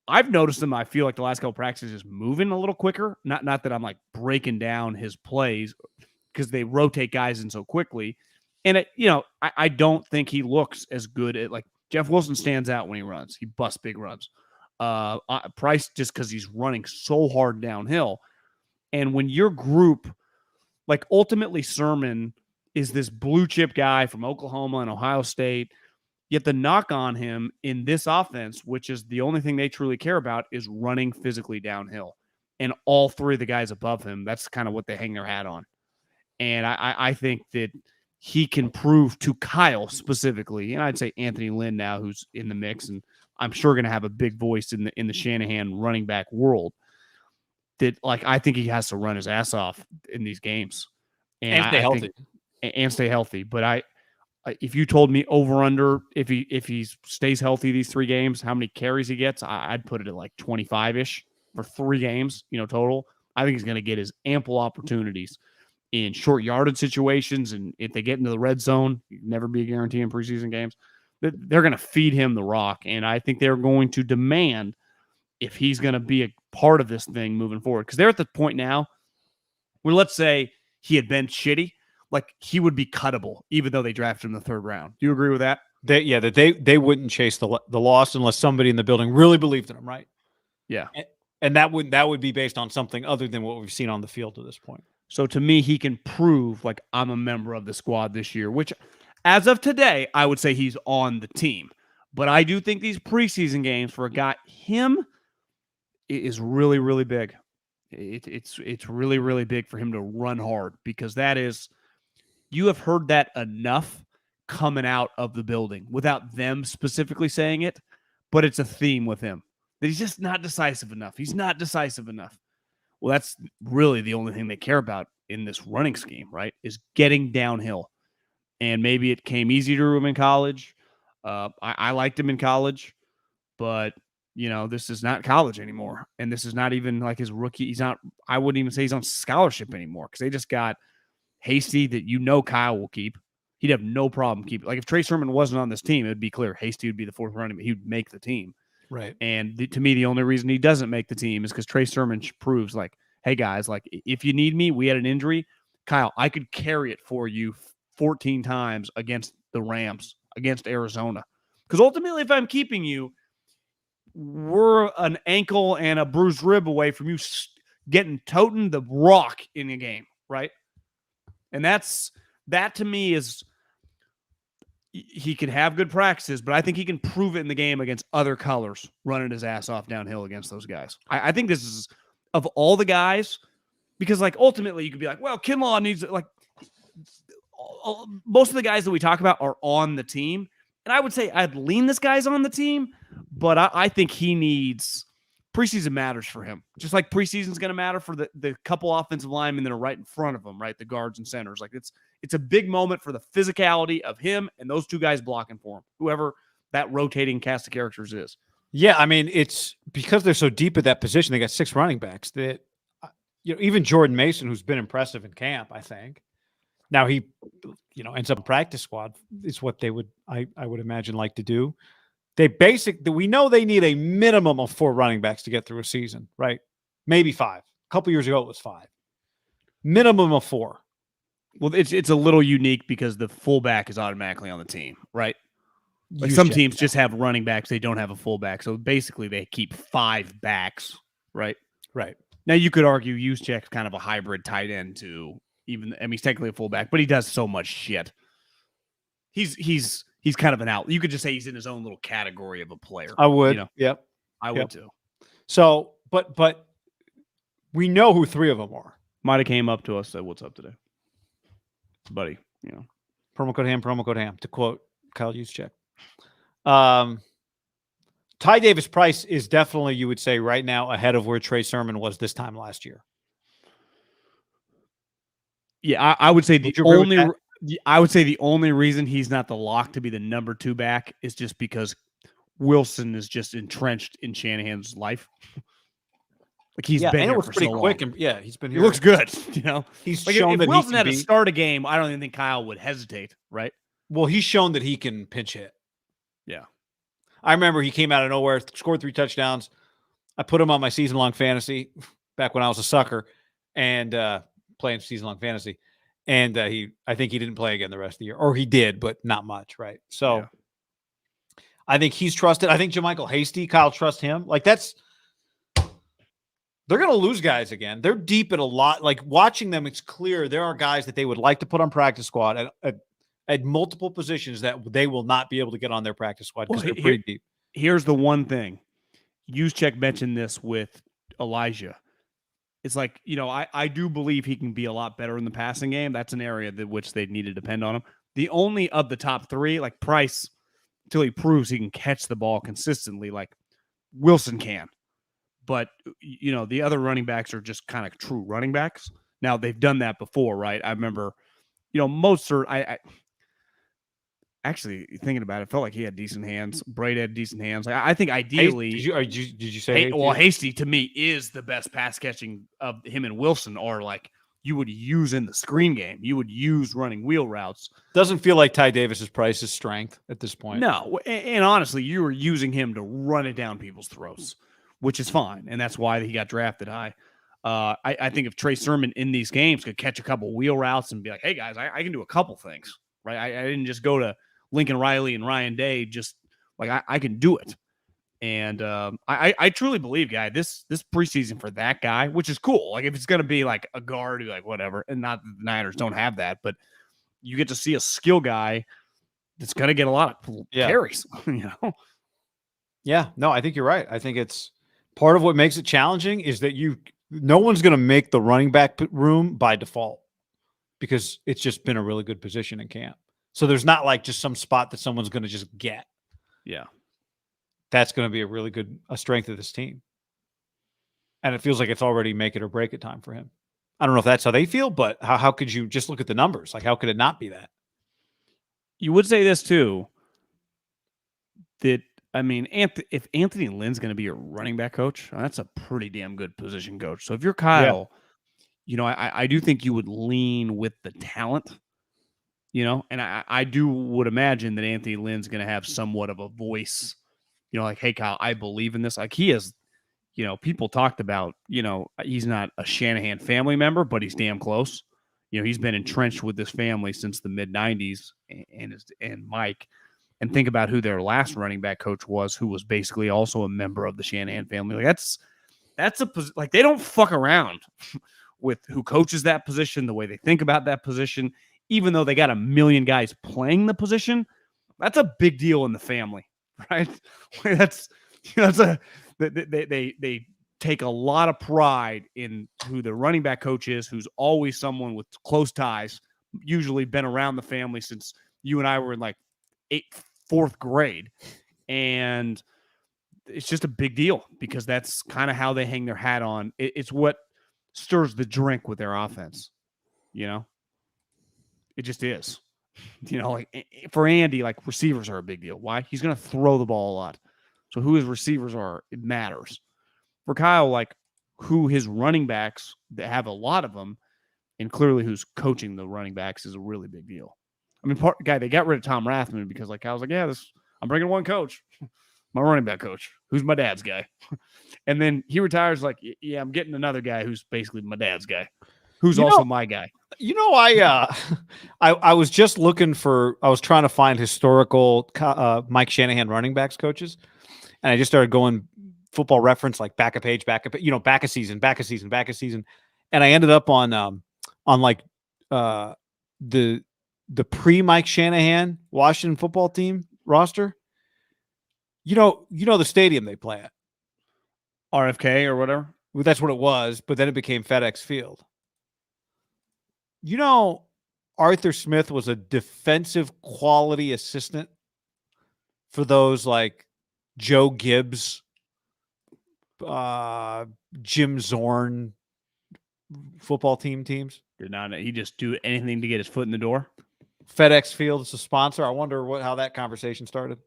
I've noticed him. I feel like the last couple practices is moving a little quicker. Not that I'm like breaking down his plays because they rotate guys in so quickly. And, I don't think he looks as good at, like, Jeff Wilson stands out when he runs. He busts big runs. Price, just because he's running so hard downhill. And when your group, like, ultimately Sermon is this blue chip guy from Oklahoma and Ohio State, yet the knock on him in this offense, which is the only thing they truly care about, is running physically downhill. And all 3 of the guys above him, that's kind of what they hang their hat on. And I think that he can prove to Kyle specifically, and I'd say Anthony Lynn now, who's in the mix, and I'm sure going to have a big voice in the Shanahan running back world, that, like, I think he has to run his ass off in these games And stay healthy. And stay healthy. But if you told me over under, if he stays healthy these 3 games, how many carries he gets, I'd put it at like 25-ish for 3 games, total. I think he's going to get his ample opportunities in short yardage situations. And if they get into the red zone, never be a guarantee in preseason games, they're going to feed him the rock. And I think they're going to demand if he's going to be a part of this thing moving forward. Because they're at the point now where, let's say he had been shitty, like, he would be cuttable, even though they drafted him in the 3rd round. Do you agree with that? That they wouldn't chase the loss unless somebody in the building really believed in him, right? Yeah. And that would be based on something other than what we've seen on the field to this point. So to me, he can prove, like, I'm a member of the squad this year, which as of today, I would say he's on the team. But I do think these preseason games for a guy, him, is really, really big. It's really, really big for him to run hard, because that is, you have heard that enough coming out of the building without them specifically saying it, but it's a theme with him that he's just not decisive enough. He's not decisive enough. Well, that's really the only thing they care about in this running scheme, right? Is getting downhill. And maybe it came easy to him in college. I liked him in college, but this is not college anymore. And this is not even like his rookie. I wouldn't even say he's on scholarship anymore because they just got Hasty that Kyle will keep. He'd have no problem keeping. Like if Trey Sermon wasn't on this team, it would be clear Hasty would be the fourth running back. He would make the team. Right. And to me, the only reason he doesn't make the team is because Trey Sermon proves like, hey guys, like if you need me, we had an injury. Kyle, I could carry it for you 14 times against the Rams, against Arizona. Because ultimately, if I'm keeping you, we're an ankle and a bruised rib away from you toting the rock in the game, right? And that to me is he can have good practices, but I think he can prove it in the game against other colors, running his ass off downhill against those guys. I think this is of all the guys, because like ultimately you could be like, well, Kinlaw needs like most of the guys that we talk about are on the team. And I would say I'd lean this guy's on the team, but I think he needs preseason matters for him. Just like preseason's going to matter for the couple offensive linemen that are right in front of him, right? The guards and centers. Like it's a big moment for the physicality of him and those two guys blocking for him, whoever that rotating cast of characters is. Yeah, I mean, it's because they're so deep at that position. They got 6 running backs that, even Jordan Mason, who's been impressive in camp, I think. Now he, ends up in practice squad is what they would, I would imagine, like to do. We know they need a minimum of 4 running backs to get through a season, right? Maybe 5. A couple years ago, it was 5. Minimum of 4. Well, it's a little unique because the fullback is automatically on the team, right? Like some teams just have running backs. They don't have a fullback. So basically they keep 5 backs, right? Right. Now you could argue Juszczyk's kind of a hybrid tight end too. He's technically a fullback, but he does so much shit. He's kind of an out. You could just say he's in his own little category of a player. I would. Yep. I would too. So, but we know who 3 of them are. Might have came up to us, said, "What's up today, buddy?" Promo code ham. To quote Kyle Juszczyk. Ty Davis Price is definitely, you would say, right now ahead of where Trey Sermon was this time last year. Yeah, I would say the only reason he's not the lock to be the number 2 back is just because Wilson is just entrenched in Shanahan's life. Like he's been here for pretty so quick, long. And he's been here. He looks good. He's like shown if that Wilson he had to start a game, I don't even think Kyle would hesitate. Right? Well, he's shown that he can pinch hit. Yeah, I remember he came out of nowhere, scored 3 touchdowns. I put him on my season-long fantasy back when I was a sucker and playing season-long fantasy. And I think he didn't play again the rest of the year. Or he did, but not much, right? So yeah. I think he's trusted. I think JaMychal Hasty, Kyle trusts him. Like they're going to lose guys again. They're deep at a lot. Like watching them, it's clear there are guys that they would like to put on practice squad at multiple positions that they will not be able to get on their practice squad because they're pretty deep. Here's the one thing. Juszczyk mentioned this with Elijah. It's like, I do believe he can be a lot better in the passing game. That's an area which they need to depend on him. The only of the top 3, like Price, until he proves he can catch the ball consistently, like Wilson can. But, the other running backs are just kind of true running backs. Now, they've done that before, right? I remember, Mostert, I actually, thinking about it, felt like he had decent hands. Braid had decent hands. I think ideally, did you say? Hasty to me is the best pass catching of him and Wilson, or like you would use in the screen game. You would use running wheel routes. Doesn't feel like Ty Davis's Price's strength at this point. No, and honestly, you were using him to run it down people's throats, which is fine, and that's why he got drafted high. I think if Trey Sermon in these games could catch a couple wheel routes and be like, "Hey guys, I can do a couple things." Right? I didn't just go to Lincoln Riley and Ryan Day, just like I can do it. And I truly believe, guy, this preseason for that guy, which is cool. Like if it's going to be like a guard, like whatever, and not that the Niners don't have that, but you get to see a skill guy that's going to get a lot of carries, Yeah, no, I think you're right. I think it's part of what makes it challenging is that no one's going to make the running back room by default because it's just been a really good position in camp. So there's not like just some spot that someone's going to just get. Yeah. That's going to be a strength of this team. And it feels like it's already make it or break it time for him. I don't know if that's how they feel, but how could you just look at the numbers? Like, how could it not be that? You would say this too. that, I mean, if Anthony Lynn's going to be your running back coach, that's a pretty damn good position coach. So if you're Kyle, I do think you would lean with the talent, and I would imagine that Anthony Lynn's going to have somewhat of a voice, like, hey, Kyle, I believe in this. Like he is, people talked about, he's not a Shanahan family member, but he's damn close. He's been entrenched with this family since the mid 90s and Mike. And think about who their last running back coach was, who was basically also a member of the Shanahan family. Like that's like they don't fuck around with who coaches that position, the way they think about that position, even though they got a million guys playing the position. That's a big deal in the family, right? They take a lot of pride in who the running back coach is, who's always someone with close ties, usually been around the family since you and I were in like fourth grade. And it's just a big deal because that's kind of how they hang their hat on. It's what stirs the drink with their offense. It just is. Like for Andy, like receivers are a big deal. Why? He's going to throw the ball a lot. So who his receivers are, it matters. For Kyle, like who his running backs that have a lot of them, and clearly who's coaching the running backs is a really big deal. I mean, they got rid of Tom Rathman because like I was like, yeah, I'm bringing one coach, my running back coach, who's my dad's guy, and then he retires. Like, yeah, I'm getting another guy who's basically my dad's guy, who's also my guy. I was just looking I was trying to find historical Mike Shanahan running backs coaches, and I just started going Football Reference, like back a season, and I ended up on like the pre-Mike Shanahan Washington football team roster. The stadium they play at, RFK or whatever. Well, that's what it was, but then it became FedEx Field. Arthur Smith was a defensive quality assistant for those like Joe Gibbs, Jim Zorn football teams. Did not he just do anything to get his foot in the door? FedEx Field is a sponsor. I wonder how that conversation started.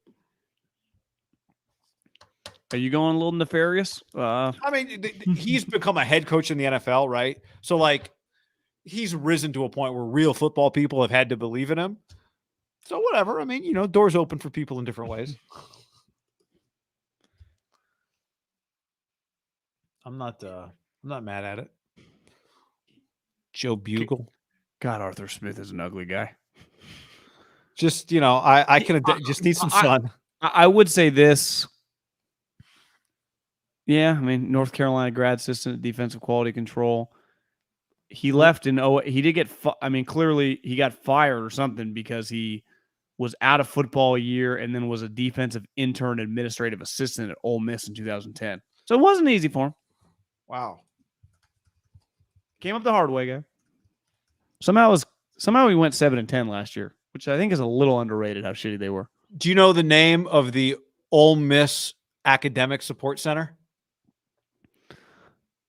Are you going a little nefarious? I mean, he's become a head coach in the NFL, right? So like he's risen to a point where real football people have had to believe in him. So whatever. I mean, doors open for people in different ways. I'm not mad at it. Joe Bugle. God, Arthur Smith is an ugly guy. Just, I can just need some sun. I would say this. Yeah, I mean, North Carolina grad assistant, defensive quality control. He left in he did get, clearly he got fired or something because he was out of football a year and then was a defensive intern administrative assistant at Ole Miss in 2010. So it wasn't easy for him. Wow. Came up the hard way, guy. Somehow he went 7-10 last year, which I think is a little underrated how shitty they were. Do you know the name of the Ole Miss Academic Support Center?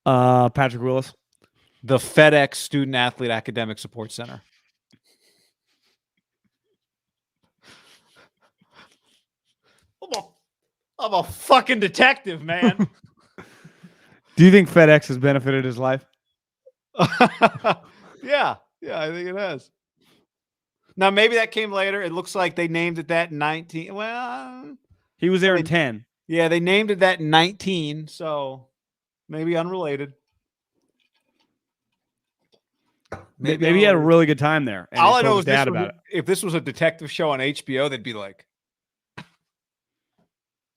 Patrick Willis. The FedEx Student Athlete Academic Support Center. I'm a fucking detective, man. Do you think FedEx has benefited his life? Yeah, I think it has. Now, maybe that came later. It looks like they named it that in 19. Well, he was there in 10. Yeah, they named it that in 19, so maybe unrelated. Maybe he had a really good time there. All I know is if this was a detective show on HBO, they'd be like,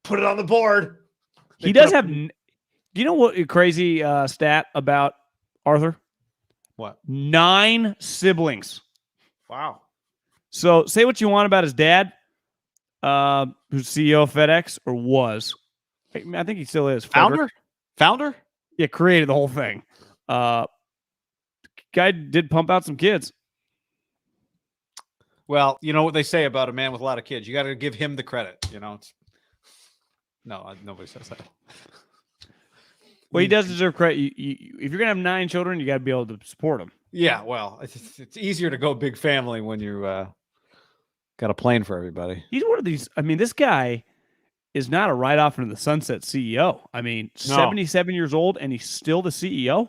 put it on the board. He does have. Do you know what crazy stat about Arthur? What? 9 siblings. Wow. So say what you want about his dad, who's CEO of FedEx, or was. I think he still is. Founder? Yeah, created the whole thing. Guy did pump out some kids. Well, you know what they say about a man with a lot of kids. You got to give him the credit. No, nobody says that. Well, he does deserve credit. If you're going to have 9 children, you got to be able to support them. Yeah, well, it's easier to go big family when you got a plane for everybody. He's one of these. I mean, this guy, is not a ride off into the sunset CEO. I mean, 77 years old and he's still the CEO.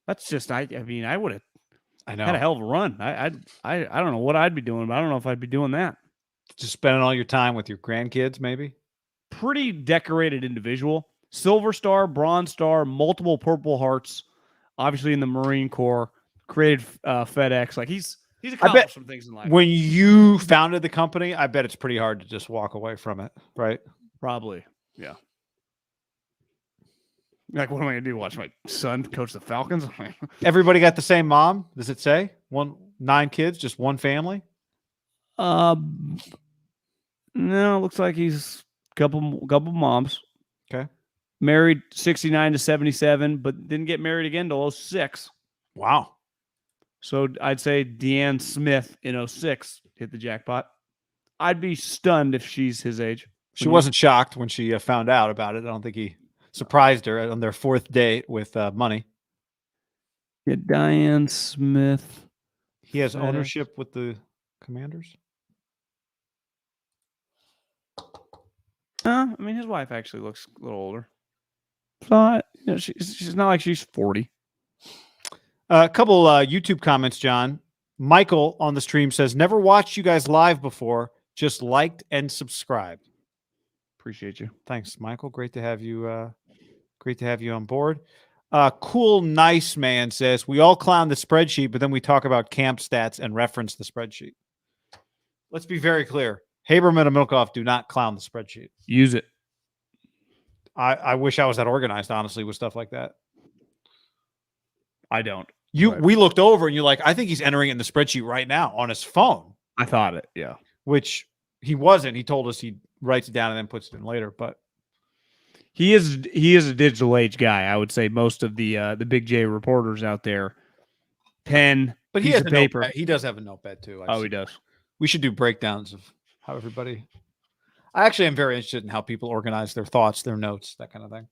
That's just I mean, I would have had a hell of a run. I don't know what I'd be doing, but I don't know if I'd be doing that. Just spending all your time with your grandkids, maybe. Pretty decorated individual. Silver Star, Bronze Star, multiple Purple Hearts. Obviously in the Marine Corps. Created FedEx. Like he's accomplished some things in life. When you founded the company, I bet it's pretty hard to just walk away from it, right? Probably, yeah. Like, what am I gonna do? Watch my son coach the Falcons? Everybody got the same mom? Does it say 9 kids, just one family? No, it looks like he's couple moms. Okay. Married 69 to 77, but didn't get married again till 06. Wow. So I'd say Deanne Smith in 06 hit the jackpot. I'd be stunned if she's his age. She wasn't shocked when she found out about it. I don't think he surprised her on their 4th date with money. Yeah, Diane Smith. He has ownership with the Commanders? I mean, his wife actually looks a little older. But she's not like she's 40. A couple YouTube comments, John. Michael on the stream says, never watched you guys live before, just liked and subscribed. Appreciate you. Thanks, Michael. Great to have you on board. Cool, nice man says, we all clown the spreadsheet, but then we talk about camp stats and reference the spreadsheet. Let's be very clear. Haberman and Middlekoff do not clown the spreadsheet. Use it. I wish I was that organized, honestly, with stuff like that. I don't. We looked over and you're like, I think he's entering it in the spreadsheet right now on his phone. I thought it, yeah. Which he wasn't. He told us he writes it down and then puts it in later. But he is a digital age guy. I would say most of the Big J reporters out there, pen, but he has a paper. He does have a notepad too. He does. We should do breakdowns of how everybody. I actually am very interested in how people organize their thoughts, their notes, that kind of thing.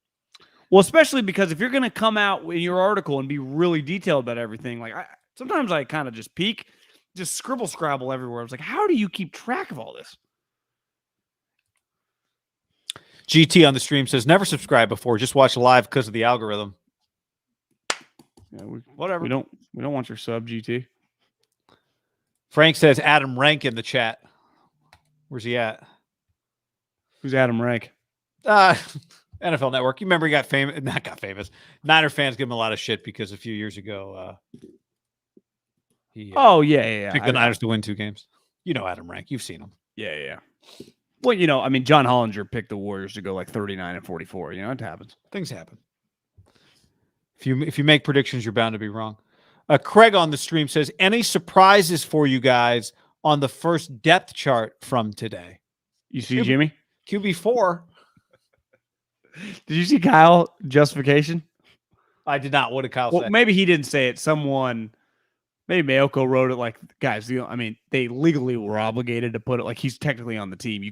Well, especially because if you're going to come out in your article and be really detailed about everything, like sometimes I kind of just peek, just scribble scrabble everywhere. I was like, how do you keep track of all this? GT on the stream says, never subscribed before, just watch live because of the algorithm. Yeah, whatever. We don't want your sub, GT. Frank says Adam Rank in the chat. Where's he at? Who's Adam Rank? NFL Network. You remember he got famous. Niner fans give him a lot of shit because a few years ago he picked the Niners to win 2 games. You know Adam Rank. You've seen him. Yeah. Well, I mean, John Hollinger picked the Warriors to go like 39-44. You know, it happens. Things happen. If you make predictions, you're bound to be wrong. Craig on the stream says, any surprises for you guys on the first depth chart from today? You see Jimmy? QB4. Did you see Kyle justification? I did not. What did Kyle say? Maybe he didn't say it. Maybe Mayoko wrote it like, guys, I mean, they legally were obligated to put it like he's technically on the team.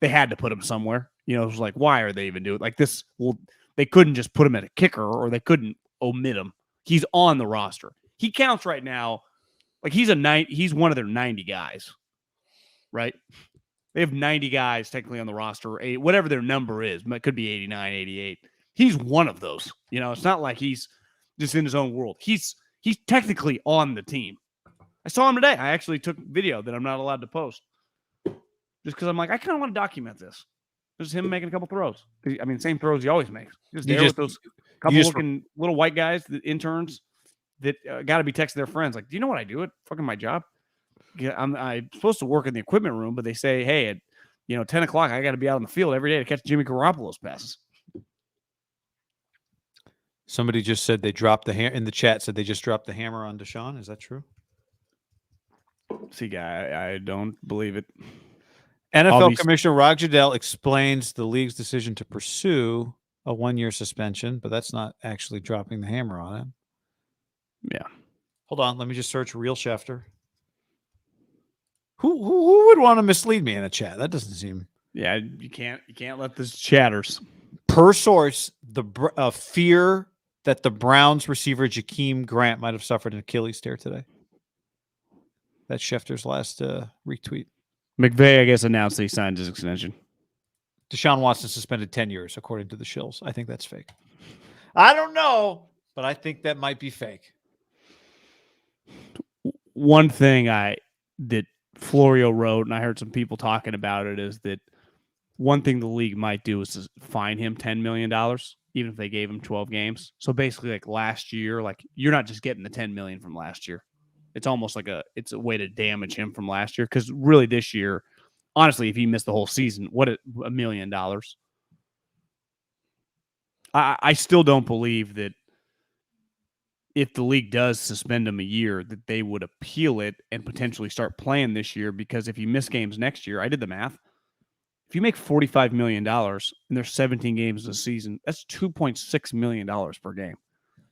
They had to put him somewhere. You know, it was like, why are they even doing it like this? Well, they couldn't just put him at a kicker or they couldn't omit him. He's on the roster. He counts right now. Like he's one of their 90 guys, right? They have 90 guys technically on the roster, whatever their number is. It could be 89, 88. He's one of those. You know, it's not like he's just in his own world. He's technically on the team. I saw him today. I actually took video that I'm not allowed to post just because I'm like, I kind of want to document this. Just him making a couple throws. I mean, same throws he always makes. Just with those couple looking little white guys, the interns that got to be texting their friends. Like, do you know what I do at fucking my job? I'm supposed to work in the equipment room, but they say, hey, at 10 o'clock, I got to be out on the field every day to catch Jimmy Garoppolo's passes. Somebody just said they dropped the hammer in the chat. Said they just dropped the hammer on Deshaun. Is that true? See, guy, I don't believe it. NFL Commissioner Roger Goodell explains the league's decision to pursue a 1-year suspension, but that's not actually dropping the hammer on him. Yeah. Hold on. Let me just search Real Schefter. Who would want to mislead me in a chat? That doesn't seem. Yeah, you can't let this chatters. Per source, the fear that the Browns receiver Jakeem Grant might have suffered an Achilles tear today. That's Schefter's last retweet. McVay, I guess, announced that he signed his extension. Deshaun Watson suspended 10 years, according to the shills. I think that's fake. I don't know, but I think that might be fake. One thing that Florio wrote, and I heard some people talking about it, is that one thing the league might do is to fine him $10 million, even if they gave him 12 games. So basically, like last year, like you're not just getting the $10 million from last year. It's almost like it's a way to damage him from last year. Because really this year, honestly, if he missed the whole season, what $1 million? I still don't believe that if the league does suspend him a year, that they would appeal it and potentially start playing this year. Because if you miss games next year, I did the math. If you make $45 million and there's 17 games this season, that's $2.6 million per game.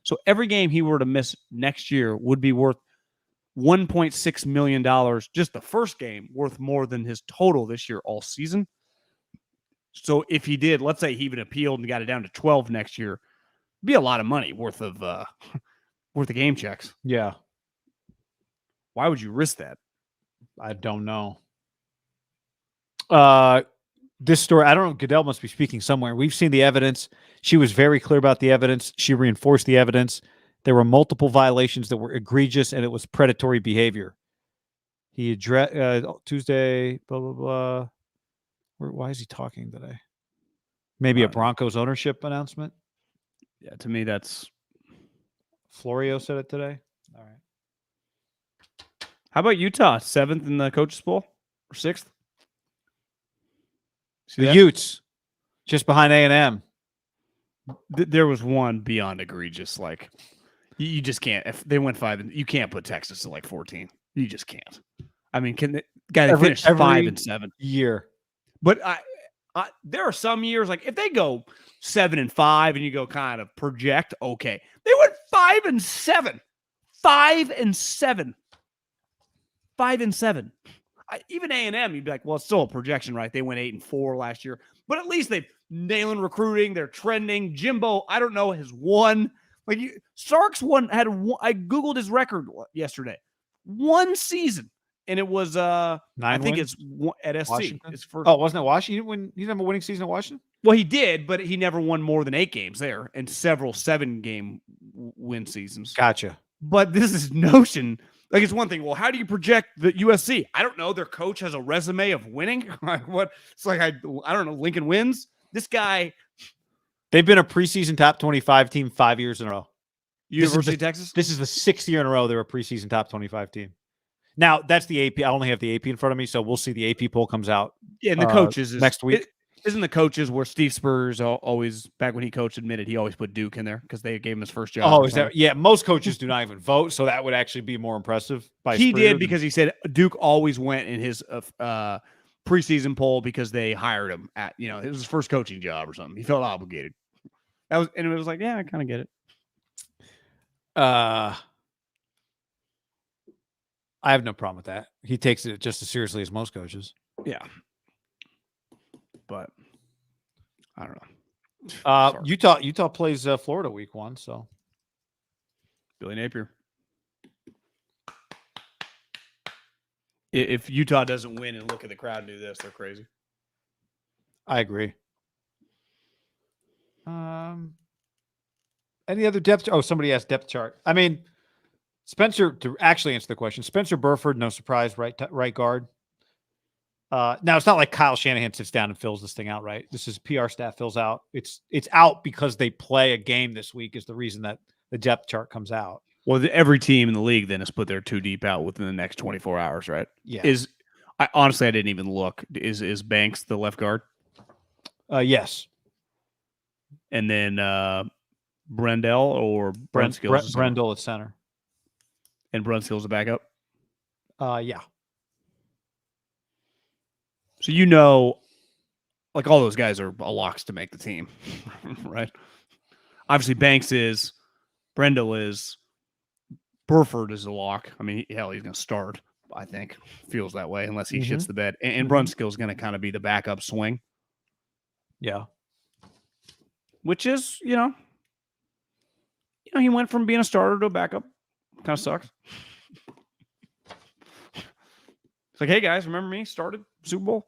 So every game he were to miss next year would be worth $1.6 million, just the first game, worth more than his total this year all season. So if he did, let's say he even appealed and got it down to 12 next year, it'd be a lot of money worth of game checks. Yeah. Why would you risk that? I don't know. This story, I don't know, Goodell must be speaking somewhere. We've seen the evidence. She was very clear about the evidence. She reinforced the evidence. There were multiple violations that were egregious, and it was predatory behavior. He addressed Tuesday, blah, blah, blah. Why is he talking today? Maybe a Broncos ownership announcement? Yeah, to me, that's... Florio said it today. All right. How about Utah? 7th in the coaches poll? Or 6th? The Utes, just behind A&M. There was one beyond egregious. Like, you just can't. If they went 5, you can't put Texas at like 14. You just can't. I mean, can the guy that finished 5 and 7 year? But there are some years, like if they go 7 and 5 and you go kind of project, okay. They went 5 and 7. 5 and 7. 5 and 7. Even A&M, you'd be like, well, it's still a projection, right? They went 8 and 4 last year, but at least they've nailing recruiting. They're trending. Jimbo, I don't know, has won. Like Sark's won. I Googled his record yesterday. 1 season, and it was 9 I think wins? It's at SC. Washington? His first. Oh, wasn't it Washington? He didn't have a winning season at Washington? Well, he did, but he never won more than 8 games there, and several 7-game win seasons. Gotcha. But this is notion. Like, it's one thing. Well, how do you project the USC? I don't know. Their coach has a resume of winning. Like, what? It's like, I don't know. Lincoln wins. This guy. They've been a preseason top 25 team 5 years in a row. University of Texas? This is the 6th year in a row they're a preseason top 25 team. Now, that's the AP. I only have the AP in front of me, so we'll see. The AP poll comes out. Yeah, and the coaches next week. Isn't the coaches where Steve Spurrier always, back when he coached, admitted he always put Duke in there because they gave him his first job? Oh, is that? Yeah, most coaches do not even vote, so that would actually be more impressive. He did because he said Duke always went in his preseason poll because they hired him at, it was his first coaching job or something. He felt obligated. And it was like, yeah, I kind of get it. I have no problem with that. He takes it just as seriously as most coaches. Yeah. But I don't know. Utah plays Florida week 1, so Billy Napier. If Utah doesn't win and look at the crowd and do this, they're crazy. I agree. Any other depth? Oh, somebody asked depth chart. I mean, Spencer, to actually answer the question, Spencer Burford, no surprise, right guard. Now it's not like Kyle Shanahan sits down and fills this thing out, right? This is PR staff fills out. It's out because they play a game this week is the reason that the depth chart comes out. Well, every team in the league then has put their 2 deep out within the next 24 hours, right? Yeah. Honestly, I didn't even look. Is Banks the left guard? Yes. And then Brendel or Brunskill's Brendel at center. And Brunskill's a backup? Yeah. So like all those guys are locks to make the team, right? Obviously, Banks is, Brendel is, Burford is a lock. I mean, hell, he's going to start, I think. Feels that way, unless he shits the bed. And Brunskill is going to kind of be the backup swing. Yeah. Which is, he went from being a starter to a backup. Kind of sucks. It's like, hey, guys, remember me? Started Super Bowl,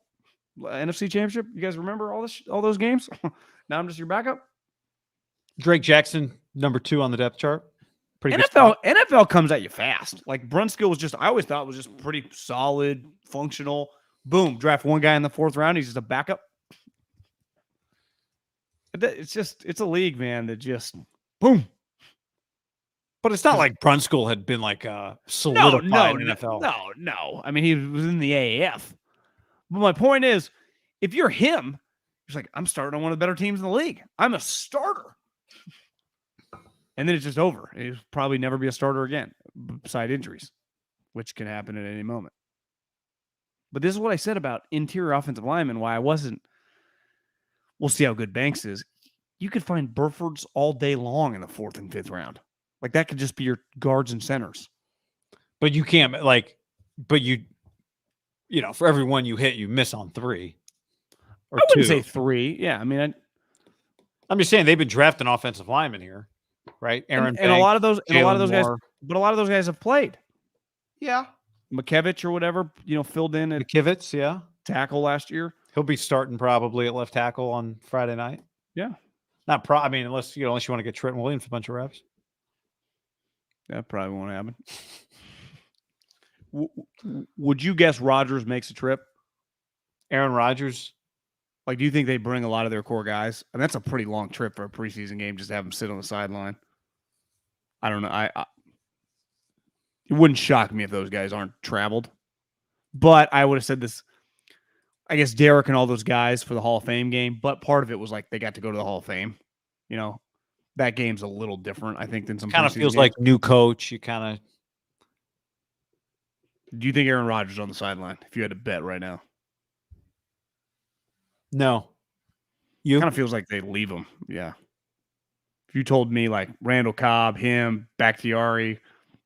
NFC Championship. You guys remember all those games? Now I'm just your backup. Drake Jackson, number 2 on the depth chart. Pretty good NFL comes at you fast. Like Brunskill was I always thought was just pretty solid, functional. Boom, draft one guy in the 4th round. He's just a backup. It's a league, man, that just boom. But it's not like Brunskill had been like solidified in NFL. No. I mean, he was in the AAF. But my point is, if you're him, he's like, I'm starting on one of the better teams in the league. I'm a starter. And then it's just over. He'll probably never be a starter again, beside injuries, which can happen at any moment. But this is what I said about interior offensive linemen, why I wasn't. We'll see how good Banks is. You could find Burfords all day long in the 4th and 5th round. Like, that could just be your guards and centers. But you can't, for every one you hit, you miss on 3. Or I wouldn't 2. say 3. Yeah, I mean, I'm just saying they've been drafting offensive linemen here, right? Aaron and a lot of those guys, Moore. but a lot of those guys have played. Yeah. McKevich or whatever, filled in at McKivitz, yeah. tackle last year. He'll be starting probably at left tackle on Friday night. Yeah. Unless you want to get Trent Williams a bunch of reps. That probably won't happen. Would you guess Rodgers makes a trip? Aaron Rodgers? Like, do you think they bring a lot of their core guys? And that's a pretty long trip for a preseason game, just to have them sit on the sideline. I don't know. It wouldn't shock me if those guys aren't traveled. But I would have said this, I guess, Derek and all those guys for the Hall of Fame game. But part of it was like they got to go to the Hall of Fame. That game's a little different, I think, than some. Kind of feels games. like new coach. You kind of. Do you think Aaron Rodgers is on the sideline if you had to bet right now? No. You kind of feels like they leave him. Yeah. If you told me like Randall Cobb, him, Bakhtiari, a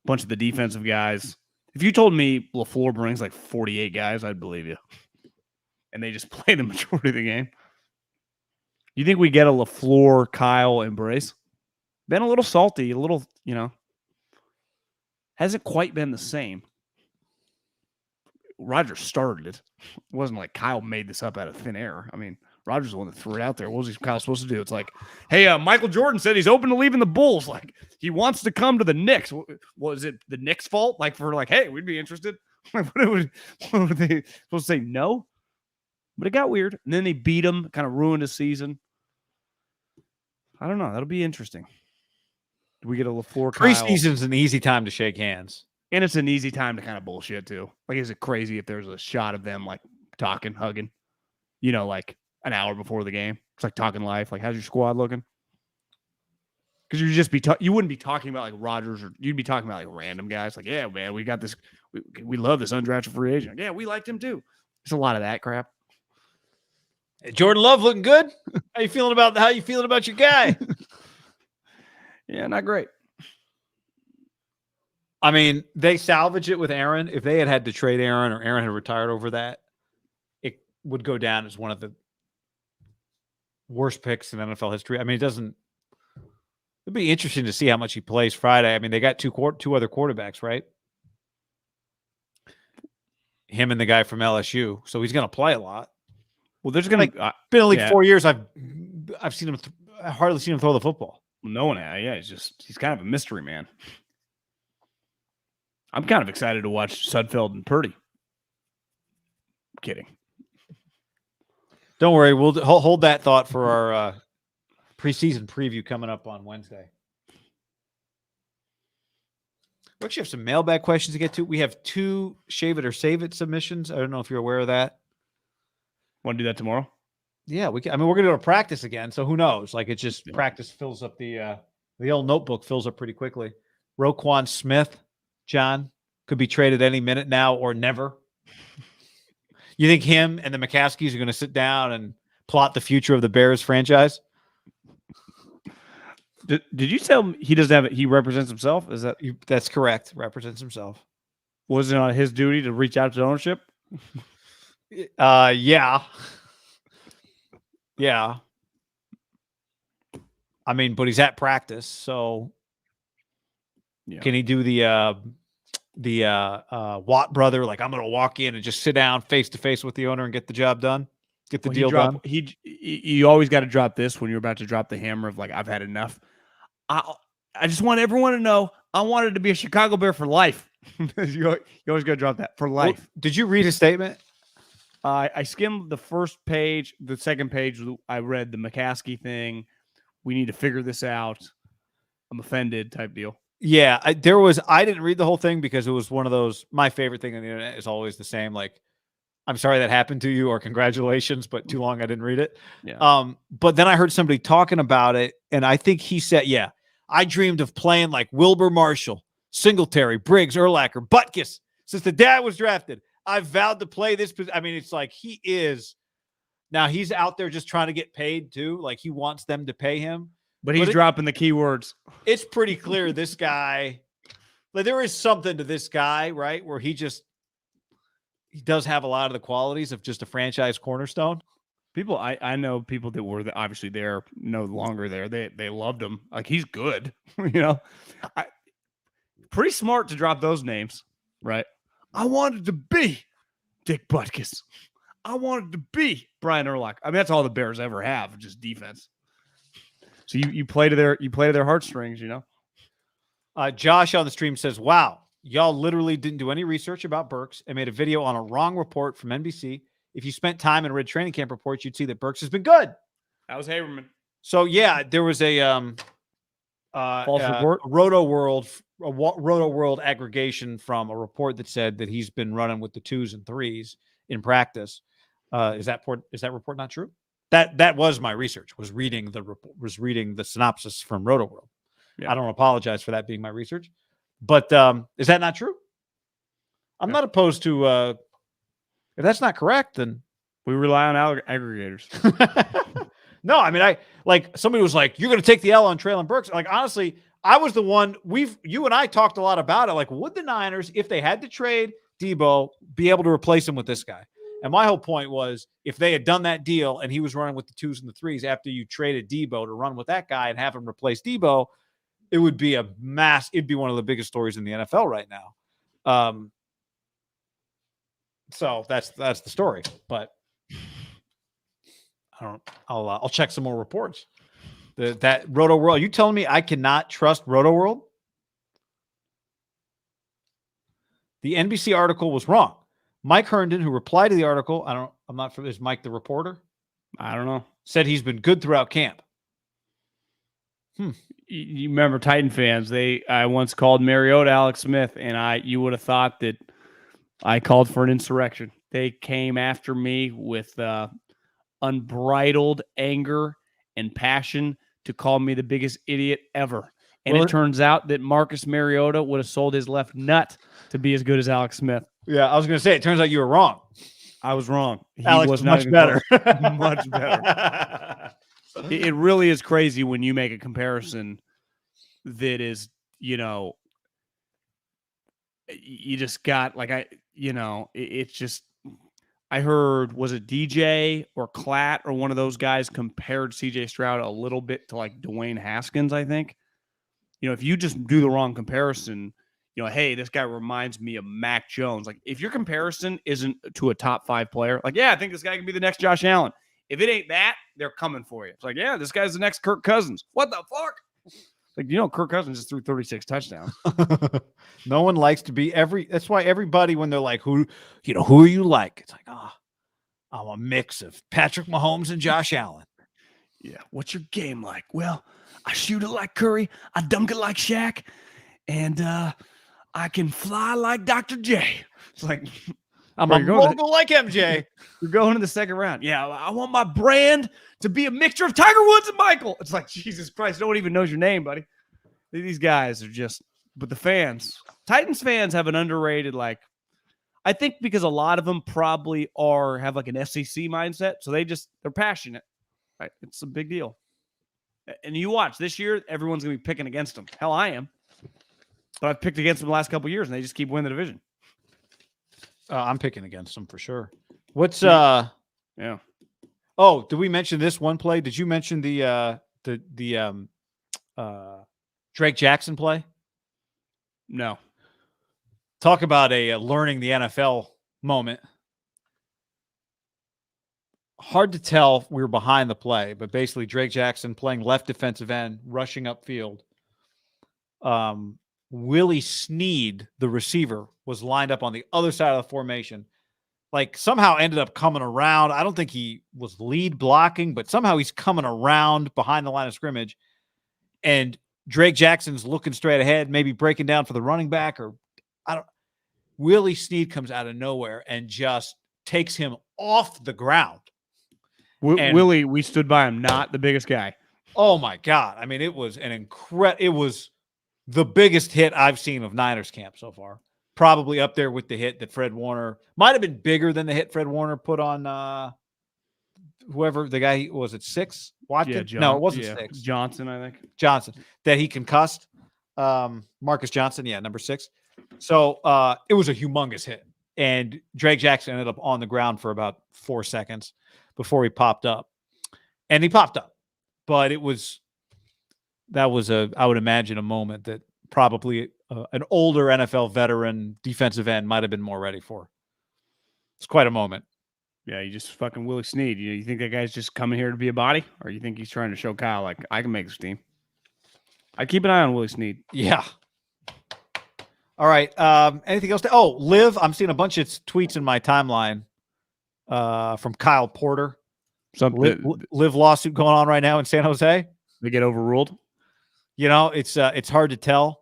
bunch of the defensive guys. If you told me LaFleur brings like 48 guys, I'd believe you. And they just play the majority of the game. You think we get a LaFleur, Kyle, and Brace? Been a little salty, a little, hasn't quite been the same. Rodgers started it. It wasn't like Kyle made this up out of thin air. I mean, Rodgers is the one that threw it out there. What was Kyle supposed to do? It's like, hey, Michael Jordan said he's open to leaving the Bulls. Like, he wants to come to the Knicks. Was it the Knicks' fault? Like, hey, we'd be interested. What were they supposed to say? No? But it got weird. And then they beat him, kind of ruined his season. I don't know. That'll be interesting. Do we get a LaFleur? Preseason's an easy time to shake hands. And it's an easy time to kind of bullshit, too. Like, is it crazy if there's a shot of them, like, talking, hugging, like an hour before the game? It's like talking life. Like, how's your squad looking? Because you'd just be you wouldn't be talking about, like, Rodgers, or you'd be talking about, like, random guys. Like, yeah, man, we got this. We love this undrafted free agent. Yeah, we liked him, too. There's a lot of that crap. Hey, Jordan Love looking good? How you feeling about your guy? Yeah, not great. I mean, they salvage it with Aaron. If they had to trade Aaron, or Aaron had retired over that, it would go down as one of the worst picks in NFL history. I mean, it'd be interesting to see how much he plays Friday. I mean, they got two other quarterbacks, right? Him and the guy from LSU. So he's going to play a lot. Well, there's going to been in the league 4 years. I've seen him. I hardly seen him throw the football. No one has. Yeah, he's kind of a mystery man. I'm kind of excited to watch Sudfeld and Purdy. I'm kidding. Don't worry. We'll hold that thought for our preseason preview coming up on Wednesday. We actually have some mailbag questions to get to. We have 2 Shave It or Save It submissions. I don't know if you're aware of that. Want to do that tomorrow? Yeah, we can. I mean, we're going to go to practice again, so who knows? Like, it's just practice fills up the old notebook fills up pretty quickly. Roquan Smith, John, could be traded any minute now or never. You think him and the McCaskies are going to sit down and plot the future of the Bears franchise? Did you tell him he doesn't have it? He represents himself? Is that that's correct? Represents himself. Was it on his duty to reach out to ownership? Yeah. Yeah. I mean, but he's at practice, so can he do the Watt brother, like, I'm going to walk in and just sit down face to face with the owner and get the job done, get the deal done. You always got to drop this when you're about to drop the hammer of like, I've had enough. I just want everyone to know I wanted to be a Chicago Bear for life. You always got to drop that for life. Well, did you read his statement? I skimmed the first page. The second page, I read the McCaskey thing. We need to figure this out. I'm offended type deal. Yeah, I didn't read the whole thing because it was one of those, my favorite thing on the internet is always the same. Like, I'm sorry that happened to you, or congratulations, but too long I didn't read it. Yeah. But then I heard somebody talking about it, and I think he said, yeah, I dreamed of playing like Wilbur Marshall, Singletary, Briggs, Urlacher, Butkus. Since the dad was drafted, I've vowed to play this. I mean, it's like he is. Now he's out there just trying to get paid too. Like, he wants them to pay him. But he's dropping the keywords. It's pretty clear this guy, like, there is something to this guy, right? Where he does have a lot of the qualities of just a franchise cornerstone. People, I know people that were obviously there, no longer there. They loved him. Like, he's good, pretty smart to drop those names, right? I wanted to be Dick Butkus. I wanted to be Brian Urlacher. I mean, that's all the Bears ever have, just defense. So you play to their heartstrings, Josh on the stream says, wow, y'all literally didn't do any research about Burks and made a video on a wrong report from NBC. If you spent time and read training camp reports, you'd see that Burks has been good. That was Haberman. So yeah, there was a false report, Roto World aggregation from a report that said that he's been running with the 2s and 3s in practice. Is that report not true? That was my research, was reading the synopsis from Roto World. Yeah. I don't apologize for that being my research, but is that not true? I'm not opposed to. If that's not correct, then we rely on aggregators. No, I mean, somebody was like, "You're going to take the L on Treylon Burks." Like, honestly, I was the one. You and I talked a lot about it. Like, would the Niners, if they had to trade Debo, be able to replace him with this guy? And my whole point was, if they had done that deal and he was running with the 2s and the 3s after you traded Debo to run with that guy and have him replace Debo, it would be it'd be one of the biggest stories in the NFL right now. So that's the story, but I'll check some more reports. That Roto World, you telling me I cannot trust Roto World? The NBC article was wrong. Mike Herndon, who replied to the article, is Mike the reporter? I don't know. Said he's been good throughout camp. You remember Titan fans? I once called Mariota Alex Smith, and you would have thought that I called for an insurrection. They came after me with unbridled anger and passion to call me the biggest idiot ever. And it turns out that Marcus Mariota would have sold his left nut to be as good as Alex Smith. Yeah, I was going to say, it turns out you were wrong. I was wrong. Alex was much better. Much better. It really is crazy when you make a comparison that is, you just got it's just, I heard, was it DJ or Klatt or one of those guys compared CJ Stroud a little bit to like Dwayne Haskins, I think. If you just do the wrong comparison, hey, this guy reminds me of Mac Jones. Like, if your comparison isn't to a top 5 player, like, yeah, I think this guy can be the next Josh Allen. If it ain't that, they're coming for you. It's like, yeah, this guy's the next Kirk Cousins. What the fuck? Like, Kirk Cousins just threw 36 touchdowns. No one likes to be that's why everybody, when they're like, who are you like? It's like, I'm a mix of Patrick Mahomes and Josh Allen. Yeah. What's your game like? Well, I shoot it like Curry. I dunk it like Shaq. And I can fly like Dr. J. It's like, I'm a mogul like MJ. You're going to the second round. Yeah, I want my brand to be a mixture of Tiger Woods and Michael. It's like, Jesus Christ, no one even knows your name, buddy. These guys are just, but the fans, Titans fans have an underrated, I think because a lot of them probably have like an SEC mindset. So they're passionate. Right? It's a big deal. And you watch this year, everyone's going to be picking against them. Hell, I am. But I've picked against them the last couple of years, and they just keep winning the division. I'm picking against them for sure. What's yeah? Oh, did we mention this one play? Did you mention the Drake Jackson play? No. Talk about a learning the NFL moment. Hard to tell if we were behind the play, but basically Drake Jackson playing left defensive end, rushing upfield. Willie Snead, the receiver, was lined up on the other side of the formation. Like somehow ended up coming around. I don't think he was lead blocking, but somehow he's coming around behind the line of scrimmage. And Drake Jackson's looking straight ahead, maybe breaking down for the running back, or Willie Snead comes out of nowhere and just takes him off the ground. Willie, we stood by him, not the biggest guy. Oh my God. I mean, it was it was the biggest hit I've seen of Niners camp so far. Probably up there with the hit that Fred Warner might have been bigger than the hit Fred Warner put on whoever the guy was at 6. Watson? Yeah, No, it wasn't 6. Johnson, I think. Johnson that he concussed. Marcus Johnson, yeah, number 6. So it was a humongous hit, and Drake Jackson ended up on the ground for about 4 seconds before he popped up, and he popped up. But I would imagine a moment that probably an older NFL veteran defensive end might have been more ready for. It's quite a moment. Yeah, you just fucking Willie Snead. You think that guy's just coming here to be a body, or you think he's trying to show Kyle like I can make this team? I keep an eye on Willie Snead. Yeah. All right. Anything else? LIV. I'm seeing a bunch of tweets in my timeline from Kyle Porter. Some LIV lawsuit going on right now in San Jose. They get overruled. You know, it's hard to tell.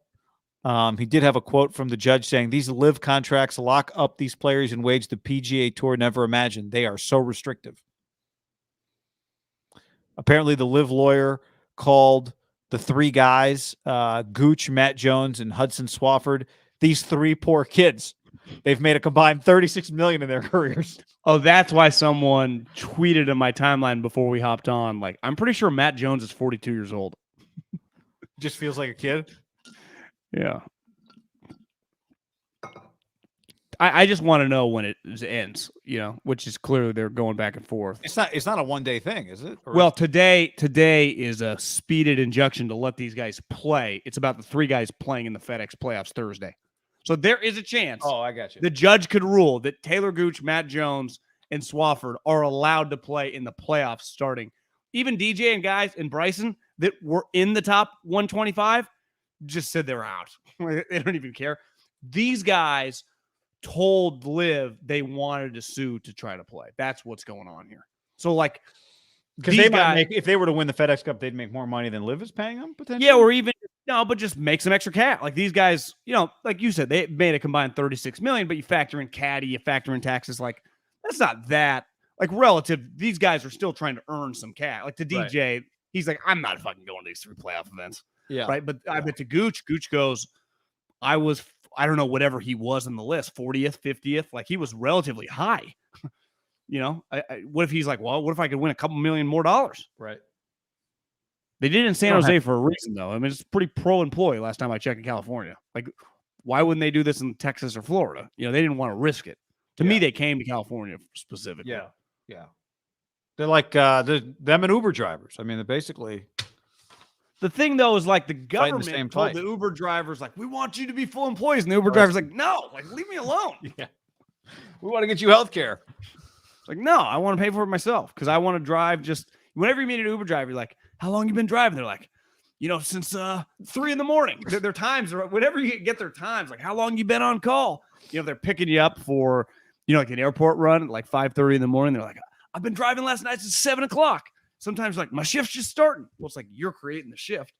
He did have a quote from the judge saying these LIV contracts lock up these players in ways the PGA Tour never imagined. They are so restrictive. Apparently, the LIV lawyer called the 3 guys, Gooch, Matt Jones, and Hudson Swafford, these 3 poor kids. They've made a combined $36 million in their careers. Oh, that's why someone tweeted in my timeline before we hopped on. Like, I'm pretty sure Matt Jones is 42 years old. Just feels like a kid. Yeah. I just want to know when it ends, which is clearly they're going back and forth. It's not a one-day thing, is it? Or well, today is a speeded injunction to let these guys play. It's about the 3 guys playing in the FedEx playoffs Thursday. So there is a chance. Oh, I got you. The judge could rule that Taylor Gooch, Matt Jones, and Swafford are allowed to play in the playoffs starting. Even DJ and guys and Bryson that were in the top 125 just said they're out. They don't even care. These guys told LIV they wanted to sue to try to play. That's what's going on here. So, like, because they might make, if they were to win the FedEx Cup, they'd make more money than LIV is paying them potentially. Yeah, or even but just make some extra cash. Like these guys, like you said, they made a combined $36 million, but you factor in caddy, you factor in taxes. Like that's not that like relative. These guys are still trying to earn some cash. Like to DJ, right. He's like, I'm not fucking going to these 3 playoff events. Yeah, right. But I bet to Gooch goes, I don't know, whatever he was in the list, 40th, 50th. Like he was relatively high. What if he's like, well, what if I could win a couple million more dollars? Right. They did it in San Jose for a reason, though. I mean, it's pretty pro-employee last time I checked in California. Like, why wouldn't they do this in Texas or Florida? They didn't want to risk it. To me, they came to California specifically. Yeah, yeah. They're like them and Uber drivers. I mean, they're basically... The thing, though, is like the government told the Uber drivers, like, we want you to be full employees. And the Uber driver's like, no, like, leave me alone. Yeah. We want to get you health care. It's like, no, I want to pay for it myself because I want to drive just... Whenever you meet an Uber driver, you're like, how long you been driving? They're like, since 3 a.m. Their times are whenever you get their times. Like, how long you been on call? They're picking you up for, like an airport run at like 5:30 in the morning. They're like, I've been driving last night since 7 o'clock. Sometimes like my shift's just starting. Well, it's like you're creating the shift.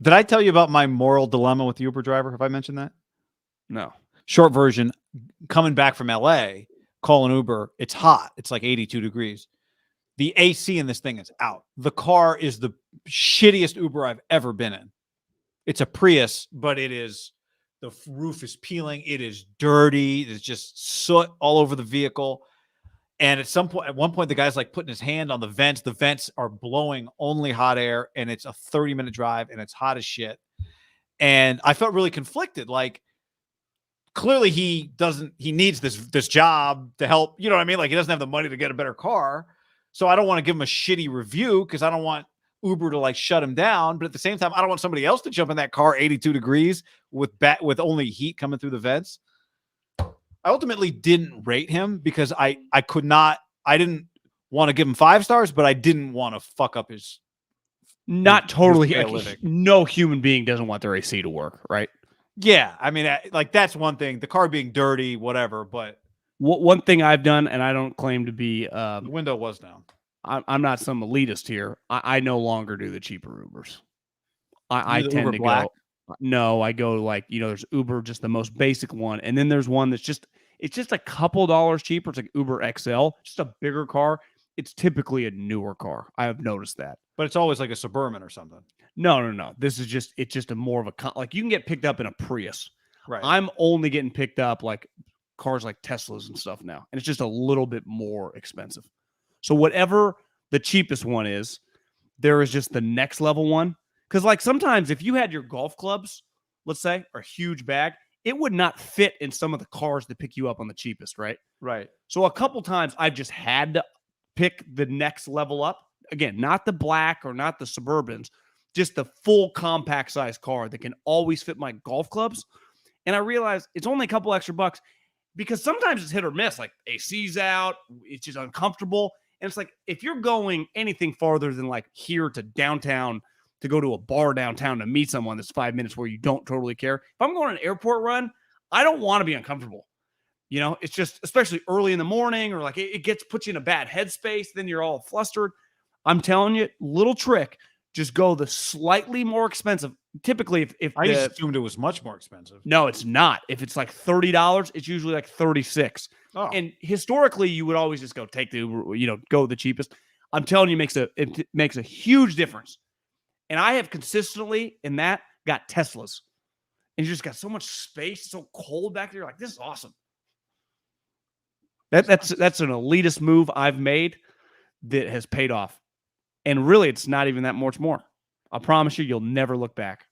Did I tell you about my moral dilemma with the Uber driver? Have I mentioned that? No. Short version, coming back from LA, calling Uber. It's hot. It's like 82 degrees. The AC in this thing is out. The car is the shittiest Uber I've ever been in. It's a Prius, but the roof is peeling. It is dirty. There's just soot all over the vehicle. And at one point, the guy's like putting his hand on the vents. The vents are blowing only hot air, and it's a 30-minute drive, and it's hot as shit. And I felt really conflicted. Like, clearly he needs this job to help. You know what I mean? Like, he doesn't have the money to get a better car. So I don't want to give him a shitty review because I don't want Uber to like shut him down. But at the same time, I don't want somebody else to jump in that car 82 degrees with only heat coming through the vents. I ultimately didn't rate him because I didn't want to give him 5 stars, but I didn't want to fuck up his. Not totally. pay a Like, living. no human being doesn't want their AC to work, right? Yeah, I mean, like that's one thing. The car being dirty, whatever, but One thing I've done, and I don't claim to be, the window was down. I'm not some elitist here. I no longer do the cheaper Ubers. I The tend Uber to Black? go. No, I go like, there's Uber, just the most basic one, and then there's one that's it's just a couple dollars cheaper. It's like Uber XL, just a bigger car. It's typically a newer car. I have noticed that. But it's always like a Suburban or something. No. This is it's just a more of a like you can get picked up in a Prius. Right. I'm only getting picked up like cars like Teslas and stuff now, and it's just a little bit more expensive. So whatever the cheapest one is, there is just the next level one. Because like sometimes if you had your golf clubs, let's say, or a huge bag, it would not fit in some of the cars that pick you up on the cheapest, right? Right. So a couple times I've just had to pick the next level up. Again, not the black or not the Suburbans, just the full compact size car that can always fit my golf clubs. And I realized it's only a couple extra bucks because sometimes it's hit or miss. Like AC's out, it's just uncomfortable. And it's like, if you're going anything farther than like here to downtown to go to a bar downtown to meet someone that's 5 minutes where you don't totally care. If I'm going on an airport run, I don't want to be uncomfortable. It's just, especially early in the morning or like it puts you in a bad headspace. Then you're all flustered. I'm telling you, little trick, just go the slightly more expensive. Typically, if I just assumed it was much more expensive. No, it's not. If it's like $30, it's usually like $36. Oh. And historically, you would always just go take the Uber, go the cheapest. I'm telling you, it makes a huge difference. And I have consistently in that got Teslas. And you just got so much space, so cold back there. You're like, this is awesome. That's an elitist move I've made that has paid off. And really, it's not even that much more. I promise you'll never look back.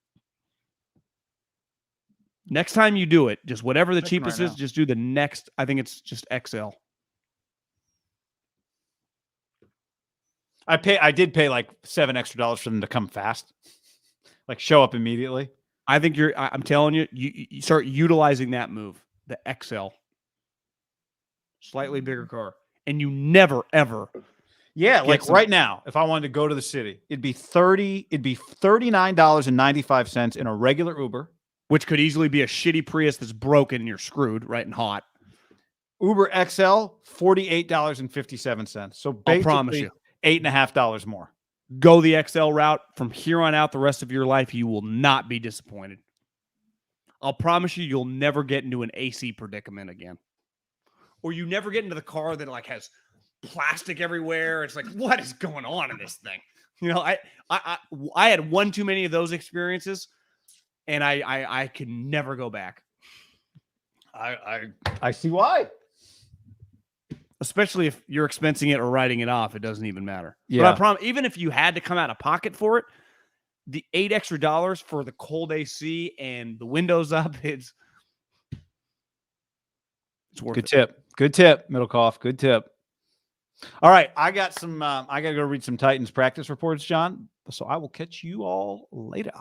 Next time you do it, just whatever the cheapest is, just do the next. I think it's just XL. I did pay like $7 extra for them to come fast, like show up immediately. I think I'm telling you, you start utilizing that move, the XL, slightly bigger car, and you never ever. Yeah, like right now, if I wanted to go to the city, it'd be $39.95 in a regular Uber, which could easily be a shitty Prius that's broken and you're screwed, right, and hot. Uber XL, $48.57. So basically, I promise you, $8.50 more. Go the XL route. From here on out, the rest of your life, you will not be disappointed. I'll promise you'll never get into an AC predicament again, or you never get into the car that like has plastic everywhere. It's like, what is going on in this thing? I had one too many of those experiences, and I can never go back. I see why. Especially if you're expensing it or writing it off, it doesn't even matter. Yeah. But I promise, even if you had to come out of pocket for it, the $8 extra for the cold AC and the windows up, it's worth Good it. tip. Good tip, MIDDLEKAUFF. Good tip. All right, I got to go read some Titans practice reports, John. So I will catch you all later.